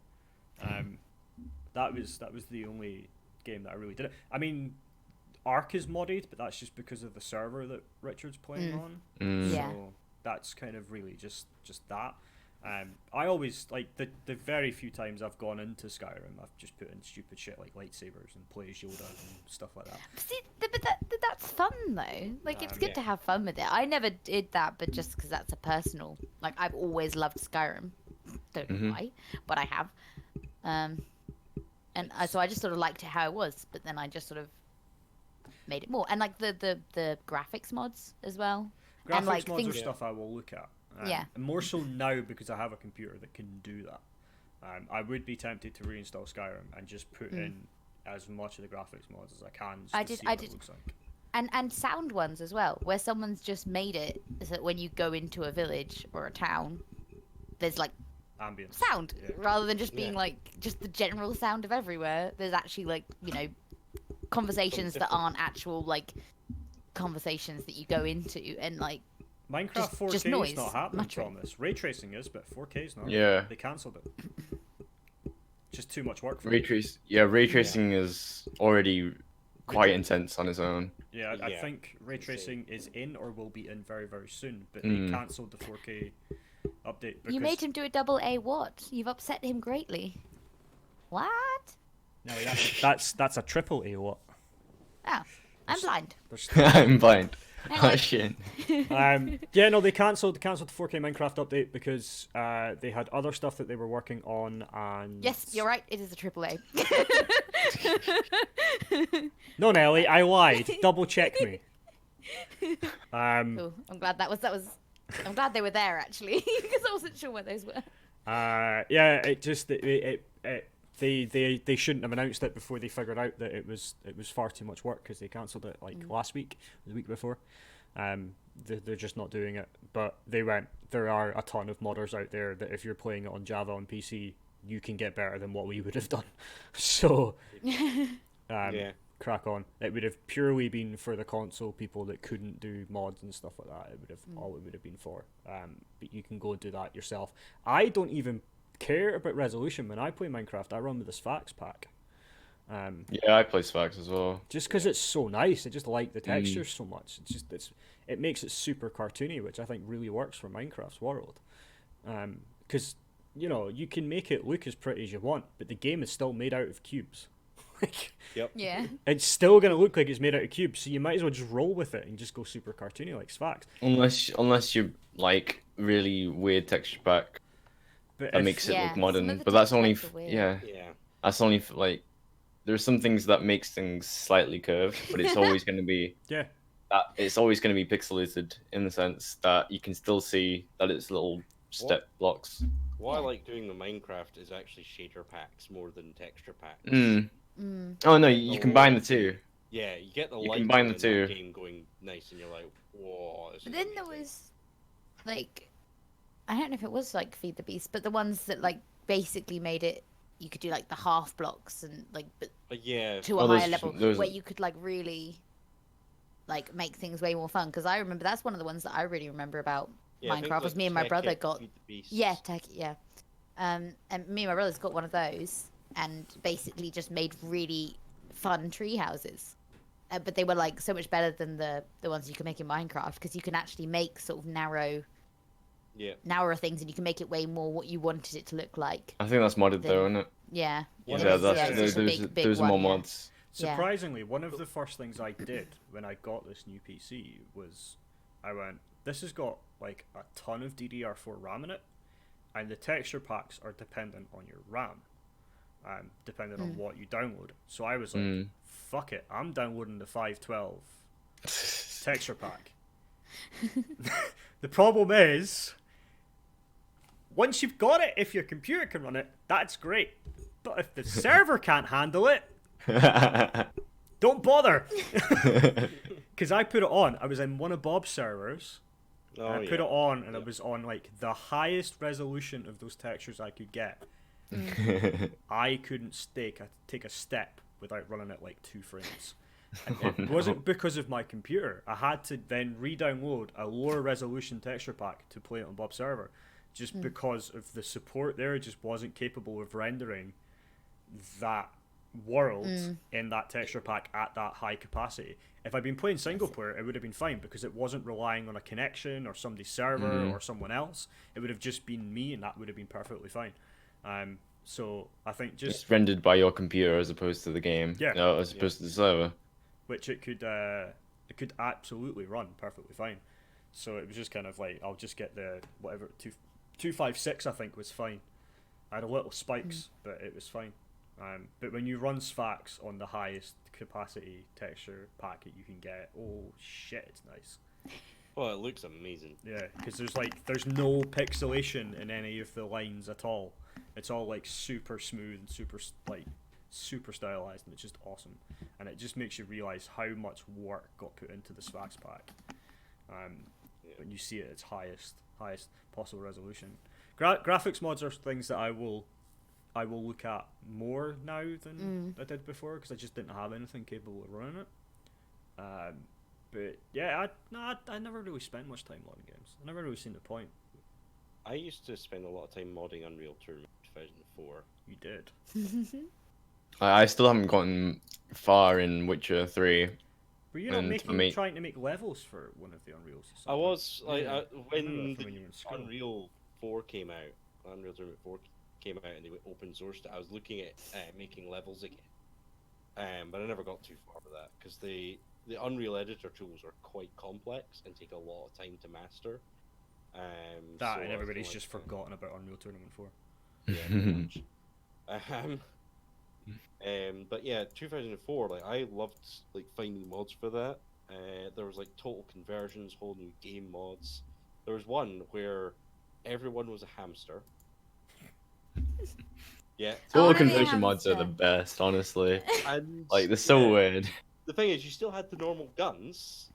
That was the only game that I really did it. I mean, Ark is modded, but that's just because of the server that Richard's playing on. So Yeah. that's kind of really just that. I always, like, the very few times I've gone into Skyrim, I've just put in stupid shit like lightsabers and play as Yoda and stuff like that. See, but that's fun though. Like, it's good Yeah. to have fun with it. I never did that, but just because that's a personal. Like, I've always loved Skyrim. Don't know why, but I have. So I just sort of liked it how it was, but then I just sort of made it more. And like the graphics mods as well. Graphics and like mods things. are stuff I will look at. Yeah. And more so now because I have a computer that can do that. I would be tempted to reinstall Skyrim and just put in as much of the graphics mods as I can just to see what it looks like. And sound ones as well, where someone's just made it so that when you go into a village or a town, there's like Ambient sound rather than just being like just the general sound of everywhere. There's actually like, you know, conversations that aren't actual like conversations that you go into, and like Minecraft 4K just is noise, not happening, muttering. Thomas. Ray tracing is, but 4K is not. Yeah. They cancelled it. Just too much work for Ray me. tracing is already quite intense on its own. Yeah, I Yeah. think ray tracing is in or will be in very, very soon, but they cancelled the 4K update because you made him do a double A what? You've upset him greatly. What? no, that's a triple A what? Oh, I'm blind. There's I'm blind. Anyway. Oh shit. yeah, no, they cancelled the 4K Minecraft update because they had other stuff that they were working on, and Yes, you're right. It is a triple A. No, Nelly, I lied. Double check me. Cool. I'm glad that was. I'm glad they were there actually, because I wasn't sure what those were. Yeah, it just they shouldn't have announced it before they figured out that it was far too much work because they cancelled it like last week, the week before. They're just not doing it. But there are a ton of modders out there that if you're playing it on Java on PC, you can get better than what we would have done. So, crack on. It would have purely been for the console people that couldn't do mods and stuff like that. It would have all it would have been for. But you can go and do that yourself. I don't even care about resolution when I play Minecraft. I run with this Fax pack. Yeah, I play Sphax as well. Just because it's so nice, I just like the textures so much. It makes it super cartoony, which I think really works for Minecraft's world. Because you know you can make it look as pretty as you want, but the game is still made out of cubes. Yeah. It's still gonna look like it's made out of cubes, so you might as well just roll with it and just go super cartoony like Sphax. Unless you like really weird texture pack But that if- makes it Yeah, look some modern, of the but that's only texture packs are weird. Yeah. that's only for, like there's some things that makes things slightly curved, but it's always going to be yeah, it's always going to be pixelated in the sense that you can still see that it's little step blocks. What I like doing with Minecraft is actually shader packs more than texture packs. Oh no, you combine the two. Yeah, you get the You light combine in the two. that game going nice, and you're like, whoa. This But is then there amazing." was, like, I don't know if it was like Feed the Beast, but the ones that like basically made it, you could do like the half blocks and like, but Yeah. to a Oh, those- higher level those- where you could like really, like make things way more fun. Because I remember that's one of the ones that I really remember about Yeah, I think, Minecraft was like, me and my brother Tekkit, got. Feed the Beasts. Yeah, yeah. And me and my brothers got one of those and basically just made really fun tree houses. But they were like so much better than the ones you can make in Minecraft because you can actually make sort of narrower things and you can make it way more what you wanted it to look like. I think that's modded though, isn't it? Yeah. Yeah, It Yeah, is, that's it's just a big those are one, more yeah. mods. Yeah. surprisingly, one of the first things I did when I got this new PC was I went, this has got like a ton of DDR4 RAM in it, and the texture packs are dependent on your RAM. depending on what you download. So I was like, fuck it, I'm downloading the 512 texture pack. The problem is, once you've got it, if your computer can run it, that's great. But if the server can't handle it, don't bother. Because I put it on. I was in one of Bob's servers. And I put it on, and it was on like the highest resolution of those textures I could get. I couldn't take a step without running at like 2 frames. And it wasn't because of my computer. I had to then re-download a lower resolution texture pack to play it on Bob's server, just because of the support there just wasn't capable of rendering that world in that texture pack at that high capacity. If I'd been playing single player, it would have been fine because it wasn't relying on a connection or somebody's server or someone else. It would have just been me, and that would have been perfectly fine. So I think just rendered by your computer as opposed to the game. Yeah. No, as opposed to the server. Which it could absolutely run perfectly fine. So it was just kind of like, I'll just get the whatever 256 I think was fine. I had a little spikes, but it was fine. But when you run Sphax on the highest capacity texture packet you can get, oh shit, it's nice. Well, it looks amazing. Yeah, because there's no pixelation in any of the lines at all. It's all like super smooth and super stylized, and it's just awesome. And it just makes you realize how much work got put into the Sphax pack. When you see it at its highest possible resolution. Graphics mods are things that I will look at more now than I did before, because I just didn't have anything capable of running it. But yeah, I never really spent much time modding games. I never really seen the point. I used to spend a lot of time modding Unreal Tournament 2004. You did. I still haven't gotten far in Witcher 3. Were you not trying to make levels for one of the Unreals? I was like, when you the were in school. Unreal 4 came out, Unreal Tournament 4 came out, and they open sourced it. I was looking at making levels again, but I never got too far with that because the Unreal editor tools are quite complex and take a lot of time to master. And everybody's just forgotten about Unreal Tournament 4. Yeah, pretty much. But yeah, 2004, like I loved like finding mods for that. There was like total conversions, whole new game mods. There was one where everyone was a hamster. Yeah. Total conversion mods are the best, honestly. And like they're so weird. The thing is, you still had the normal guns.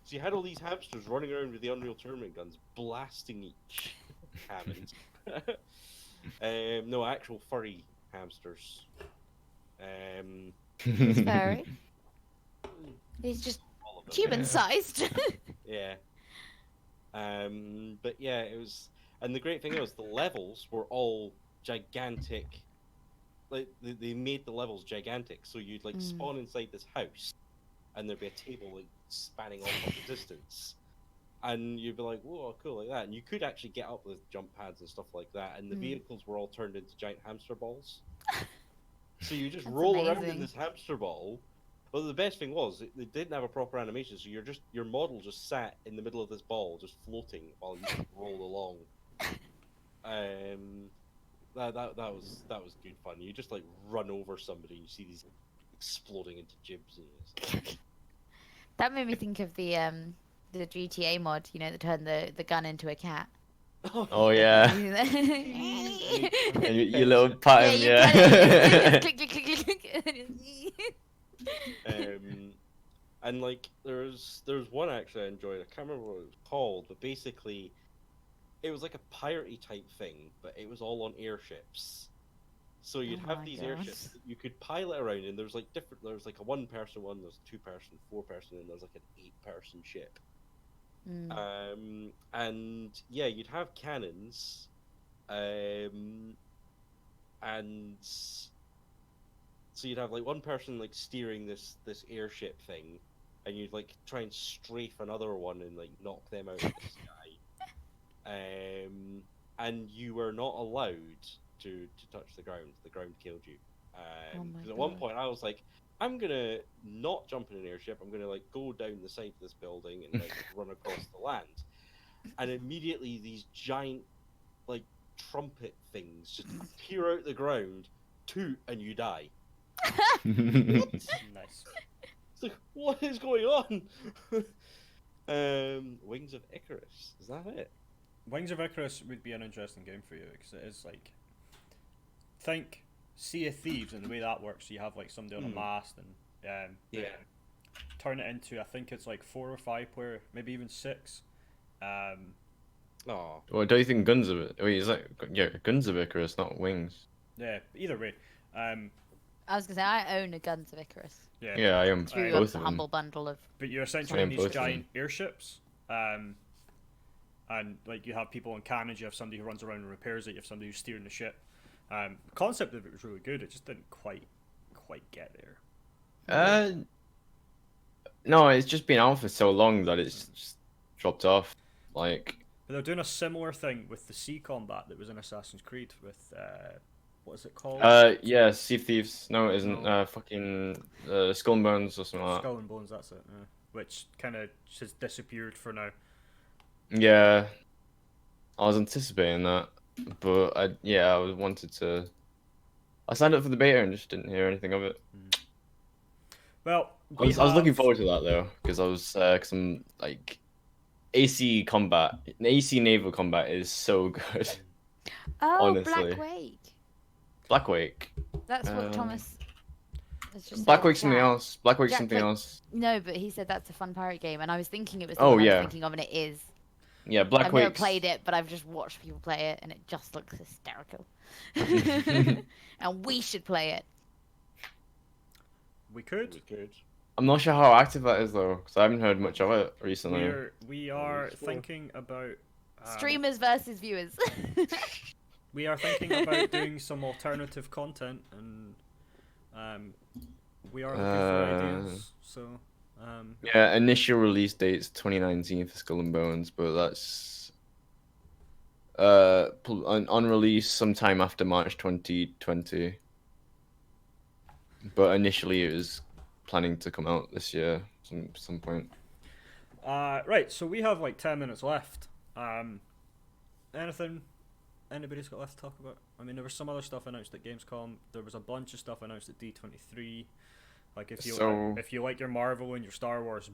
So you had all these hamsters running around with the Unreal Tournament guns, blasting each Hammond. No, actual furry hamsters. He's furry. He's just human-sized. Yeah. But yeah, it was, and the great thing was the levels were all gigantic. Like they made the levels gigantic, so you'd like spawn inside this house, and there'd be a table like spanning off the distance, and you'd be like, "Whoa, cool!" like that. And you could actually get up with jump pads and stuff like that. And the vehicles were all turned into giant hamster balls. So you just roll around in this hamster ball. But the best thing was they didn't have a proper animation, so your model just sat in the middle of this ball, just floating while you rolled along. That was good fun. You just like run over somebody, and you see these exploding into jibs. And that made me think of the GTA mod, you know, that turned the gun into a cat. Oh yeah. And you little pattern, Click, click, click, click. And like there's one actually I enjoyed. I can't remember what it was called, but basically it was like a piratey type thing, but it was all on airships. So you'd have these airships that you could pilot around, and there's like there's like a 1-person one, there's a 2-person, 4-person, and there's like an 8-person ship. And yeah, you'd have cannons, and so you'd have like one person like steering this airship thing, and you'd like try and strafe another one and like knock them out of the sky. And you were not allowed to touch the ground. The ground killed you. Because at one point I was like, I'm gonna not jump in an airship. I'm gonna like go down the side of this building and like run across the land. And immediately these giant like trumpet things just appear out the ground, toot, and you die. Nice. It's like, what is going on? Wings of Icarus. Is that it? Wings of Icarus would be an interesting game for you because it is like, think Sea of Thieves and the way that works. You have like somebody on a mast and Yeah. turn it into, I think it's like 4 or 5 player, maybe even 6. Oh. Well, don't you think Guns of it? Wait, is that Guns of Icarus, not Wings? Yeah, either way. I was gonna say I own a Guns of Icarus. Yeah. Yeah, I am Through both a of humble them. bundle of. But you're essentially I in am these both of giant them. airships. And like you have people in cannons, you have somebody who runs around and repairs it, you have somebody who's steering the ship. The concept of it was really good, it just didn't quite get there. No, it's just been out for so long that it's just dropped off. Like, But they're doing a similar thing with the sea combat that was in Assassin's Creed with what is it called? yeah, Sea Thieves. No, it isn't. No. Fucking Skull and Bones or something like that. Skull and Bones, that's it. Which kind of has disappeared for now. Yeah, I was anticipating that, but I wanted to. I signed up for the beta and just didn't hear anything of it. Well, I was looking forward to that though, because cause I'm like, AC combat, AC naval combat is so good. Oh, Honestly. Black Wake. Black Wake. That's what Thomas. Has just Black said in Wake's something chat. else. Black Wake's Jack, something like- else. No, but he said that's a fun pirate game, and I was thinking it was the Oh, one I yeah. was thinking of, and it is. Yeah, Black I've Wake. never played it, but I've just watched people play it, and it just looks hysterical. And we should play it. We could. We could. I'm not sure how active that is though, because I haven't heard much of it recently. We are explore. thinking about Streamers versus viewers. we are thinking about doing some alternative content, and we are looking for ideas. So Yeah, initial release date's 2019 for Skull and Bones, but that's on release sometime after March 2020. But initially it was planning to come out this year, some point. right. So we have like 10 minutes left. Anything anybody's got left to talk about? I mean, there was some other stuff announced at Gamescom. There was a bunch of stuff announced at D23. Like if you like your Marvel and your Star Wars,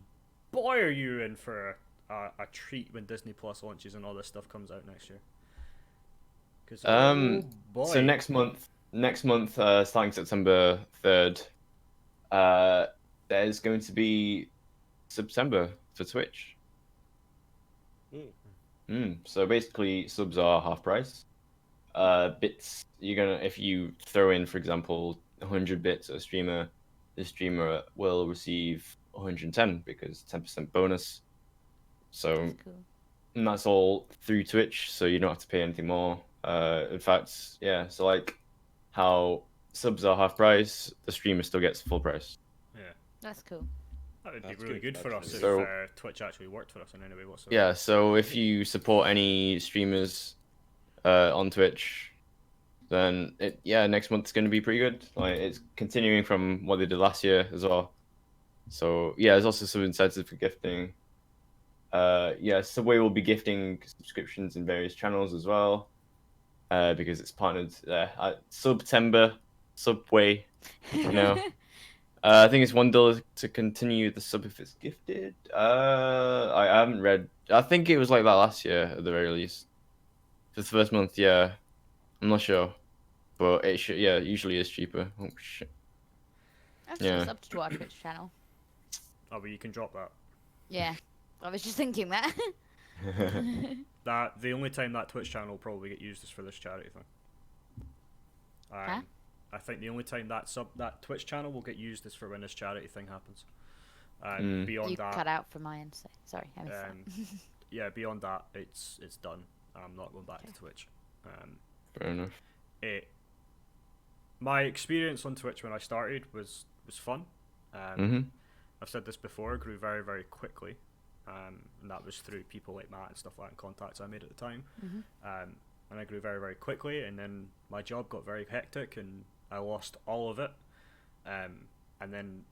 boy, are you in for a treat when Disney Plus launches and all this stuff comes out next year. 'Cause, oh boy. So next month, starting September 3rd, there's going to be September for Twitch. So basically, subs are half price. Bits, if you throw in, for example, 100 bits at a streamer, the streamer will receive 110 because 10% bonus. So, That's cool. and that's all through Twitch, so you don't have to pay anything more. In fact, yeah, so like how subs are half price, the streamer still gets full price. Yeah, That's cool. that would be That's really good, good for us actually. So- if Twitch actually worked for us in any way whatsoever. Yeah, so if you support any streamers on Twitch, then next month's going to be pretty good. Like it's continuing from what they did last year as well. So yeah, there's also some incentive for gifting. Subway will be gifting subscriptions in various channels as well, because it's partnered there. Subway, you know. I think it's $1 to continue the sub if it's gifted. I haven't read. I think it was like that last year at the very least. For the first month, yeah. I'm not sure, but it should. Yeah, usually is cheaper. Oh shit. I'm still Yeah. subbed to our Twitch channel. Oh, but you can drop that. Yeah, I was just thinking that. That the only time that Twitch channel will probably get used is for this charity thing. Huh? I think the only time that Twitch channel will get used is for when this charity thing happens. Beyond You that, cut out for my end. So sorry, I missed yeah, beyond that, it's done. I'm not going back to Twitch. Fair enough. My experience on Twitch when I started was fun. I've said this before, grew very, very quickly. And that was through people like Matt and stuff like that, and contacts I made at the time. And I grew very, very quickly, and then my job got very hectic, and I lost all of it. And then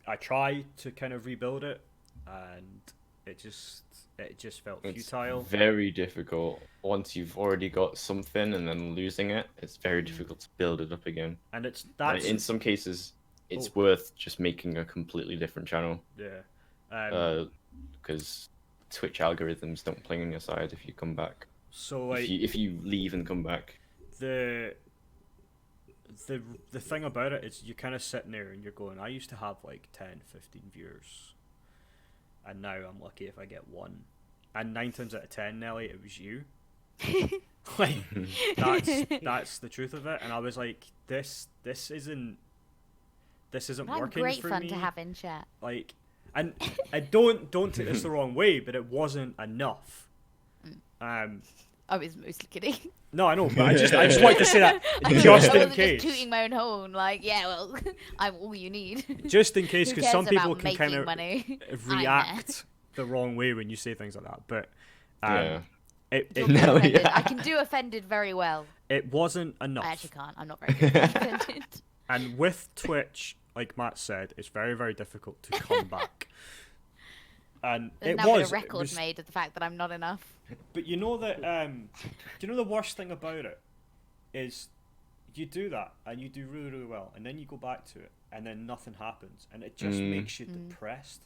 I tried to kind of rebuild it, and it just felt It's futile. very difficult once you've already got something and then losing it. It's very difficult to build it up again. And it's And that's in some cases, it's Oh. worth just making a completely different channel. yeah. Because Twitch algorithms don't play on your side if you come back. So If you leave and come back. the the thing about it is you're kind of sitting there and you're going, I used to have like 10, 15 viewers, and now I'm lucky if I get one. And 9 times out of 10, Nelly, it was you. Like that's the truth of it. And I was like, this isn't I'm working great for fun me. to have in chat. Like, and I don't take this the wrong way, but it wasn't enough. I was mostly kidding. No, I know, but I just wanted to say that just I in wasn't case. just tooting my own horn, like, yeah, well, I'm all you need. Just in case, Who because some cares people about can kind making of money? react the wrong way when you say things like that. But Yeah. You're very offended. I can do offended very well. it wasn't enough. I actually can't. I'm not very good at offended. And with Twitch, like Matt said, it's very, very difficult to come back. And There's it now been was a record was, made of the fact that I'm not enough. But you know that do you know the worst thing about it is you do that and you do really, really well, and then you go back to it and then nothing happens, and it just makes you depressed.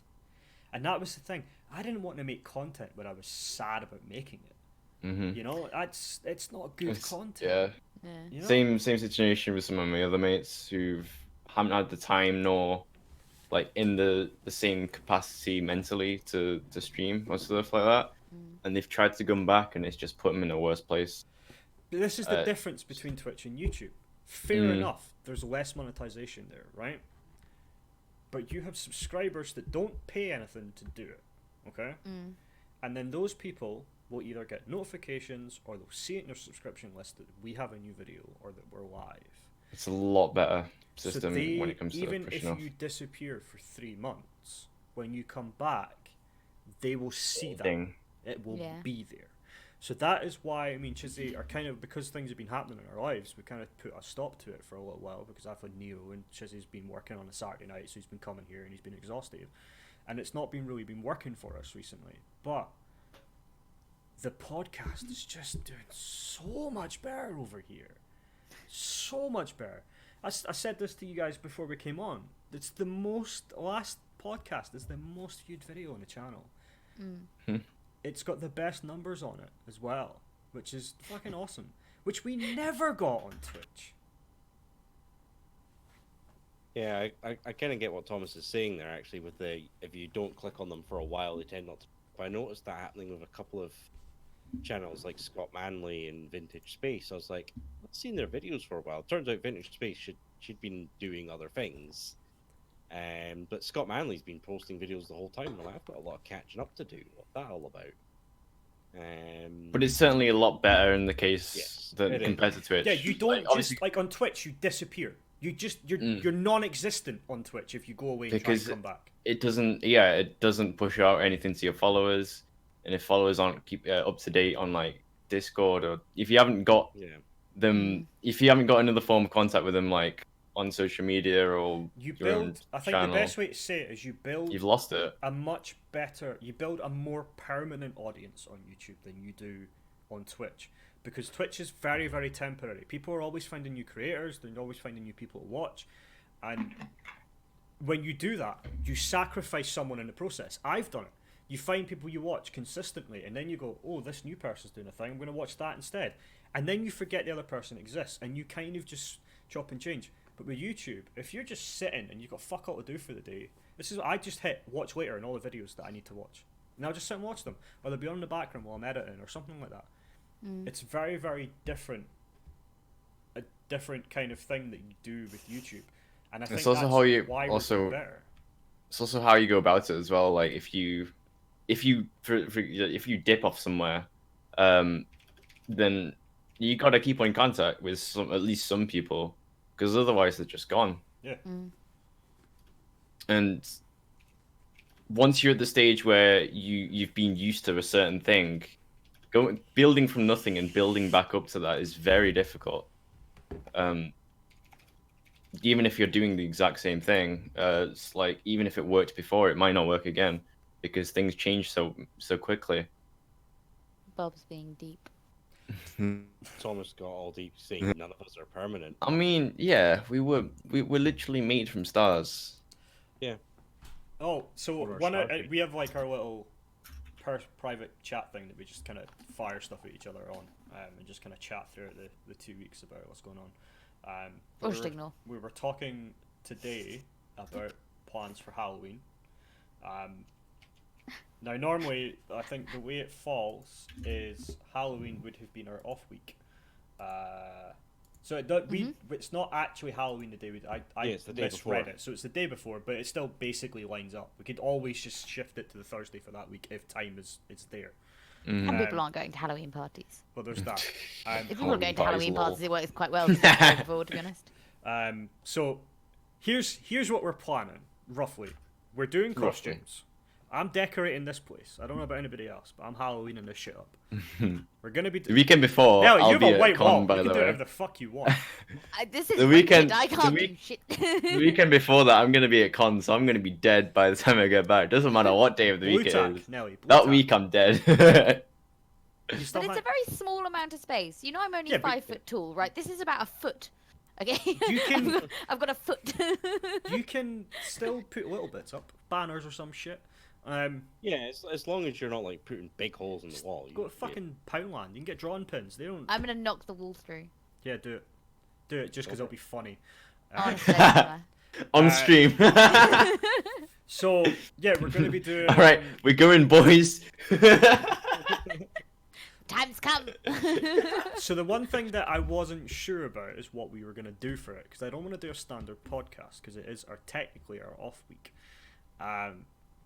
And that was the thing. I didn't want to make content when I was sad about making it. Mm-hmm. You know, it's not good content. Yeah. Yeah. You know? Same situation with some of my other mates who haven't had the time nor like in the same capacity mentally to stream or stuff like that. And they've tried to come back and it's just put them in a worse place. This is the difference between Twitch and YouTube. Fair enough, there's less monetization there, right? But you have subscribers that don't pay anything to do it, okay? And then those people will either get notifications or they'll see it in their subscription list that we have a new video or that we're live. It's a lot better system So they, when it comes to even pushing if off. you disappear for 3 months, when you come back, they will see that. Thing. It will be there. So that is why, I mean, Chizzy are kind of, because things have been happening in our lives, we kind of put a stop to it for a little while, because I've had Neo and Chizzy's been working on a Saturday night, so he's been coming here and he's been exhausted. And it's not been really been working for us recently. But the podcast is just doing so much better over here. So much better. I said this to you guys before we came on. It's the last podcast is the most viewed video on the channel. It's got the best numbers on it as well, which is fucking awesome. Which we never got on Twitch. Yeah, I kind of get what Thomas is saying there, actually, with the, if you don't click on them for a while, they tend not to. But I noticed that happening with a couple of channels like Scott Manley and Vintage Space. I was like, I've seen their videos for a while. Turns out Vintage Space she'd been doing other things. But Scott Manley's been posting videos the whole time, and I've got a lot of catching up to do. What's that all about? But it's certainly a lot better in the case Yes, than it is. compared to Twitch. Yeah, you don't Like, just like on Twitch. You disappear. You're non-existent on Twitch if you go away and Because try and come back. it doesn't push out anything to your followers, and if followers aren't keep up to date on like Discord, or if you haven't got them, if you haven't got another form of contact with them, like on social media or You your own build. I think channel, the best way to say it is you build you've lost it. a much better. You build a more permanent audience on YouTube than you do on Twitch, because Twitch is very, very temporary. People are always finding new creators. They're always finding new people to watch, and when you do that, you sacrifice someone in the process. I've done it. You find people you watch consistently, and then you go, "Oh, this new person's doing a thing. I'm going to watch that instead." And then you forget the other person exists, and you kind of just chop and change. But with YouTube, if you're just sitting and you've got fuck all to do for the day, I just hit watch later on all the videos that I need to watch, and I'll just sit and watch them, or they'll be on in the background while I'm editing or something like that. It's very, very different, a different kind of thing that you do with YouTube, and I think It's also that's how you why we're also doing better. it's also how you go about it as well. Like if you dip off somewhere, then you gotta keep in contact with at least some people, because otherwise they're just gone. Yeah. And once you're at the stage where you've been used to a certain thing, building from nothing and building back up to that is very difficult. Even if you're doing the exact same thing, it's like even if it worked before, it might not work again. because things change so quickly. Bob's being deep. Thomas got all deep saying none of us are permanent. I mean, yeah, we're literally made from stars. Yeah. Oh, so Or our star tree. we have like our little private chat thing that we just kind of fire stuff at each other on, and just kind of chat throughout the 2 weeks about what's going on. But Or just ignore. we were talking today about plans for Halloween. Now, normally, I think the way it falls is Halloween would have been our off week. So it's not actually Halloween the day I Yeah, it's the day misread before. it, so it's the day before, but it still basically lines up. We could always just shift it to the Thursday for that week if time is there. Mhm. And people aren't going to Halloween parties. But there's that. If people are Halloween going to Halloween parties, parties, it works quite well to the day before, to be honest. So here's what we're planning roughly. We're doing Roughly. costumes. I'm decorating this place. I don't know about anybody else, but I'm Halloweening this shit up. We're gonna be. The weekend before, Hell, you I'll have be a at white con, wall. by You the can do way. whatever the fuck you want. This is The wicked. weekend- I the can't week- do shit. The weekend before that, I'm gonna be at con, so I'm gonna be dead by the time I get back. Doesn't matter what day of the Blue week it tack, is. Nelly. Blue That tack. week, I'm dead. You But still it's a have- very small amount of space. You know, I'm only Yeah, but- 5 foot tall, right? This is about a foot. Okay. You can- I've got a foot. you can still put little bits up, banners or some shit. Yeah, as long as you're not like putting big holes in the wall. Go to yeah. fucking Poundland. You can get drawing pins. They don't. I'm gonna knock the wall through. Yeah, do it. Do it just because it'll be funny. Honestly. uh, On stream. So yeah, we're gonna be doing. All right, we're going, boys. Time's come. So the one thing that I wasn't sure about is what we were gonna do for it, because I don't want to do a standard podcast because it is technically our off week.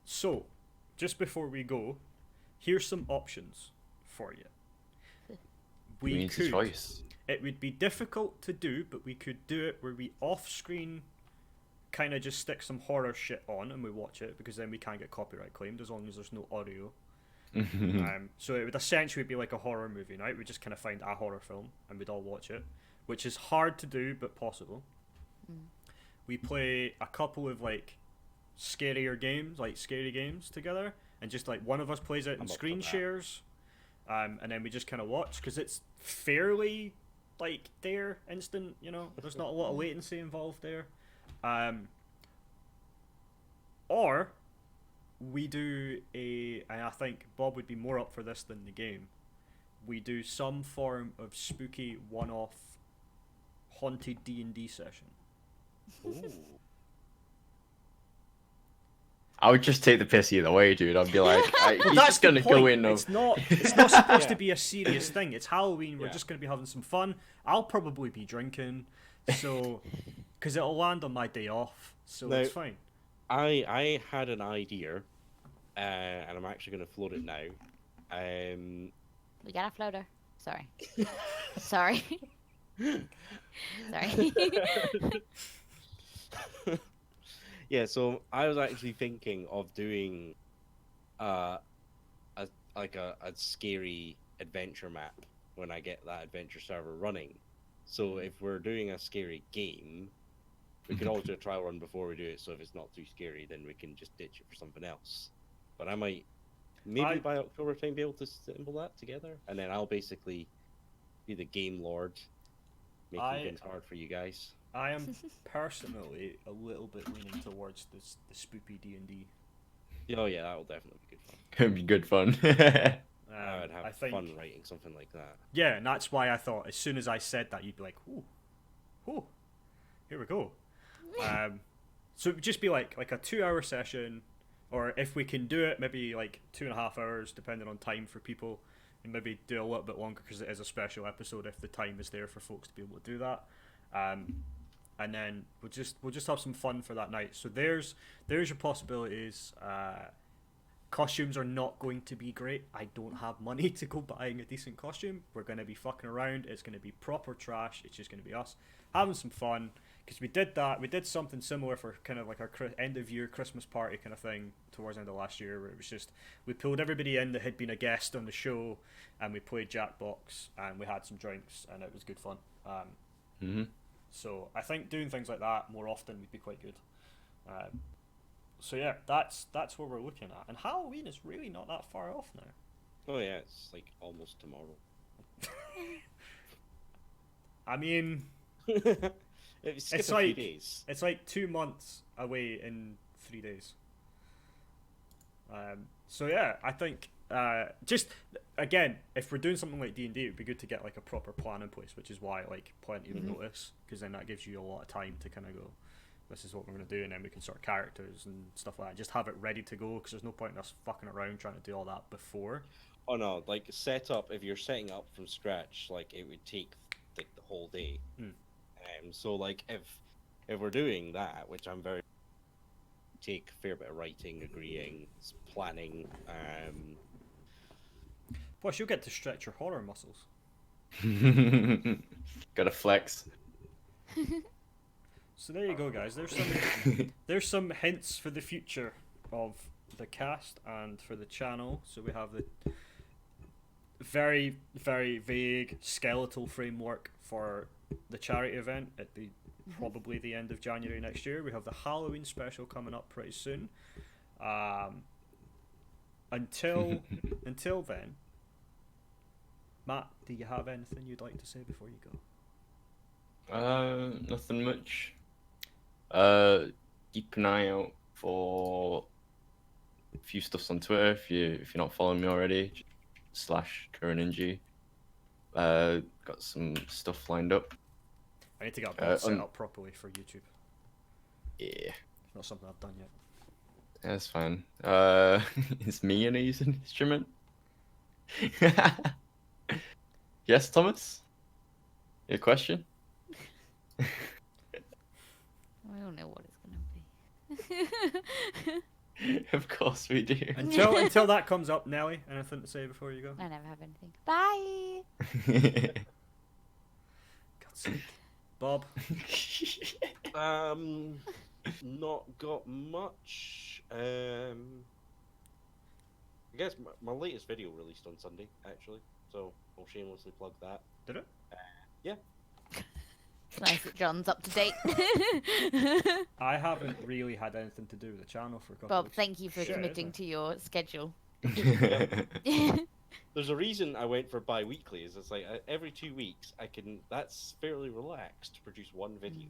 So just before we go, here's some options for you. We Means a could. choice. It would be difficult to do, but we could do it where we off-screen kind of just stick some horror shit on and we watch it, because then we can't get copyright claimed as long as there's no audio. So it would essentially be like a horror movie, right? We'd just kind of find a horror film and we'd all watch it, which is hard to do but possible. We play a couple of like scarier games, like scary games together, and just like one of us plays it I'm in up for screen that. shares, and then we just kind of watch, because it's fairly like there instant, you know, there's not a lot of latency involved there. Or we do and I think Bob would be more up for this than the game, we do some form of spooky one-off haunted D&D session. Ooh. I would just take the piss either way, dude. I'd be like, Well, he's that's just gonna the go point. in. It's not supposed Yeah. to be a serious thing. It's Halloween. We're Yeah. just going to be having some fun. I'll probably be drinking, so because it'll land on my day off, so Now- it's fine. I had an idea, and I'm actually going to float it now. We got a floater. Sorry. Sorry. Sorry. Yeah, so I was actually thinking of doing a scary adventure map when I get that adventure server running. So if we're doing a scary game, we could always do a trial run before we do it, so if it's not too scary, then we can just ditch it for something else. But I might, maybe by October time, be able to assemble that together, and then I'll basically be the game lord, making things hard for you guys. I am personally a little bit leaning towards the spoopy D&D. Oh yeah, that will definitely be good fun. It'd be good fun. I would have I think, fun writing something like that. yeah, and that's why I thought as soon as I said that, you'd be like, ooh, here we go. So it would just be like a 2-hour session, or if we can do it, maybe like 2.5 hours, depending on time for people, and maybe do a little bit longer because it is a special episode if the time is there for folks to be able to do that. And then we'll just have some fun for that night. So there's your possibilities. Costumes are not going to be great. I don't have money to go buying a decent costume. We're going to be fucking around. It's going to be proper trash. It's just going to be us having some fun. Because we did that. We did something similar for kind of like our end of year Christmas party kind of thing towards the end of last year, where it was just, we pulled everybody in that had been a guest on the show, and we played Jackbox, and we had some drinks, and it was good fun. Mm-hmm. So I think doing things like that more often would be quite good. So yeah, that's what we're looking at, and Halloween is really not that far off now. Oh yeah, it's like almost tomorrow. I mean, Skip it's a few like days. it's like 2 months away in 3 days. So yeah, I think just again, if we're doing something like D&D, it would be good to get like a proper plan in place, which is why I like plenty of notice, because then that gives you a lot of time to kind of go, this is what we're going to do, and then we can sort characters and stuff like that. Just have it ready to go, because there's no point in us fucking around trying to do all that before. Oh no, like setup. If you're setting up from scratch, like it would take like the whole day. So like if we're doing that, which I'm very take a fair bit of writing, agreeing, planning. Plus, you'll get to stretch your horror muscles. Gotta flex. So there you go, guys. There's some hints for the future of the cast and for the channel. So we have the very, very vague skeletal framework for the charity event at the probably the end of January next year. We have the Halloween special coming up pretty soon. Until then, Matt, do you have anything you'd like to say before you go? Nothing much. Keep an eye out for a few stuffs on Twitter if you're not following me already. /CurrentNG. Got some stuff lined up. I need to get a bot set up properly for YouTube. Yeah. It's not something I've done yet. That's fine. Is me gonna use an instrument? Yes, Thomas? Your question? I don't know what it's gonna be. Of course we do. Until that comes up, Nelly, anything to say before you go? I never have anything. Bye. God's sake. Bob? Not got much. I guess my latest video released on Sunday, actually, so I'll shamelessly plug that. Did it? Yeah. Nice that John's up to date. I haven't really had anything to do with the channel for a couple Bob, weeks. thank you for Shit, committing isn't to your schedule. There's a reason I went for bi-weekly. Is it's like every 2 weeks I can. That's fairly relaxed to produce one video.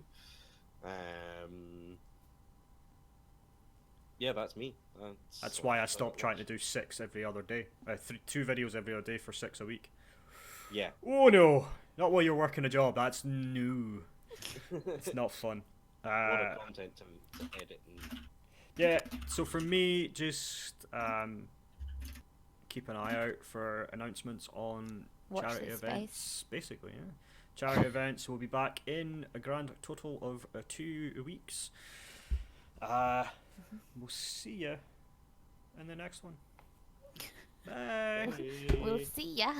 Yeah, that's me. That's why I stopped trying to do 6 every other day. 2 videos every other day for 6 a week. Yeah. Oh no! Not while you're working a job. That's new. It's not fun. A lot of content to edit. And... Yeah. So for me, just keep an eye out for announcements on Watch charity this events. space. Basically, yeah. Charity events will be back in a grand total of 2 weeks. We'll see ya in the next one. Bye. We'll see ya.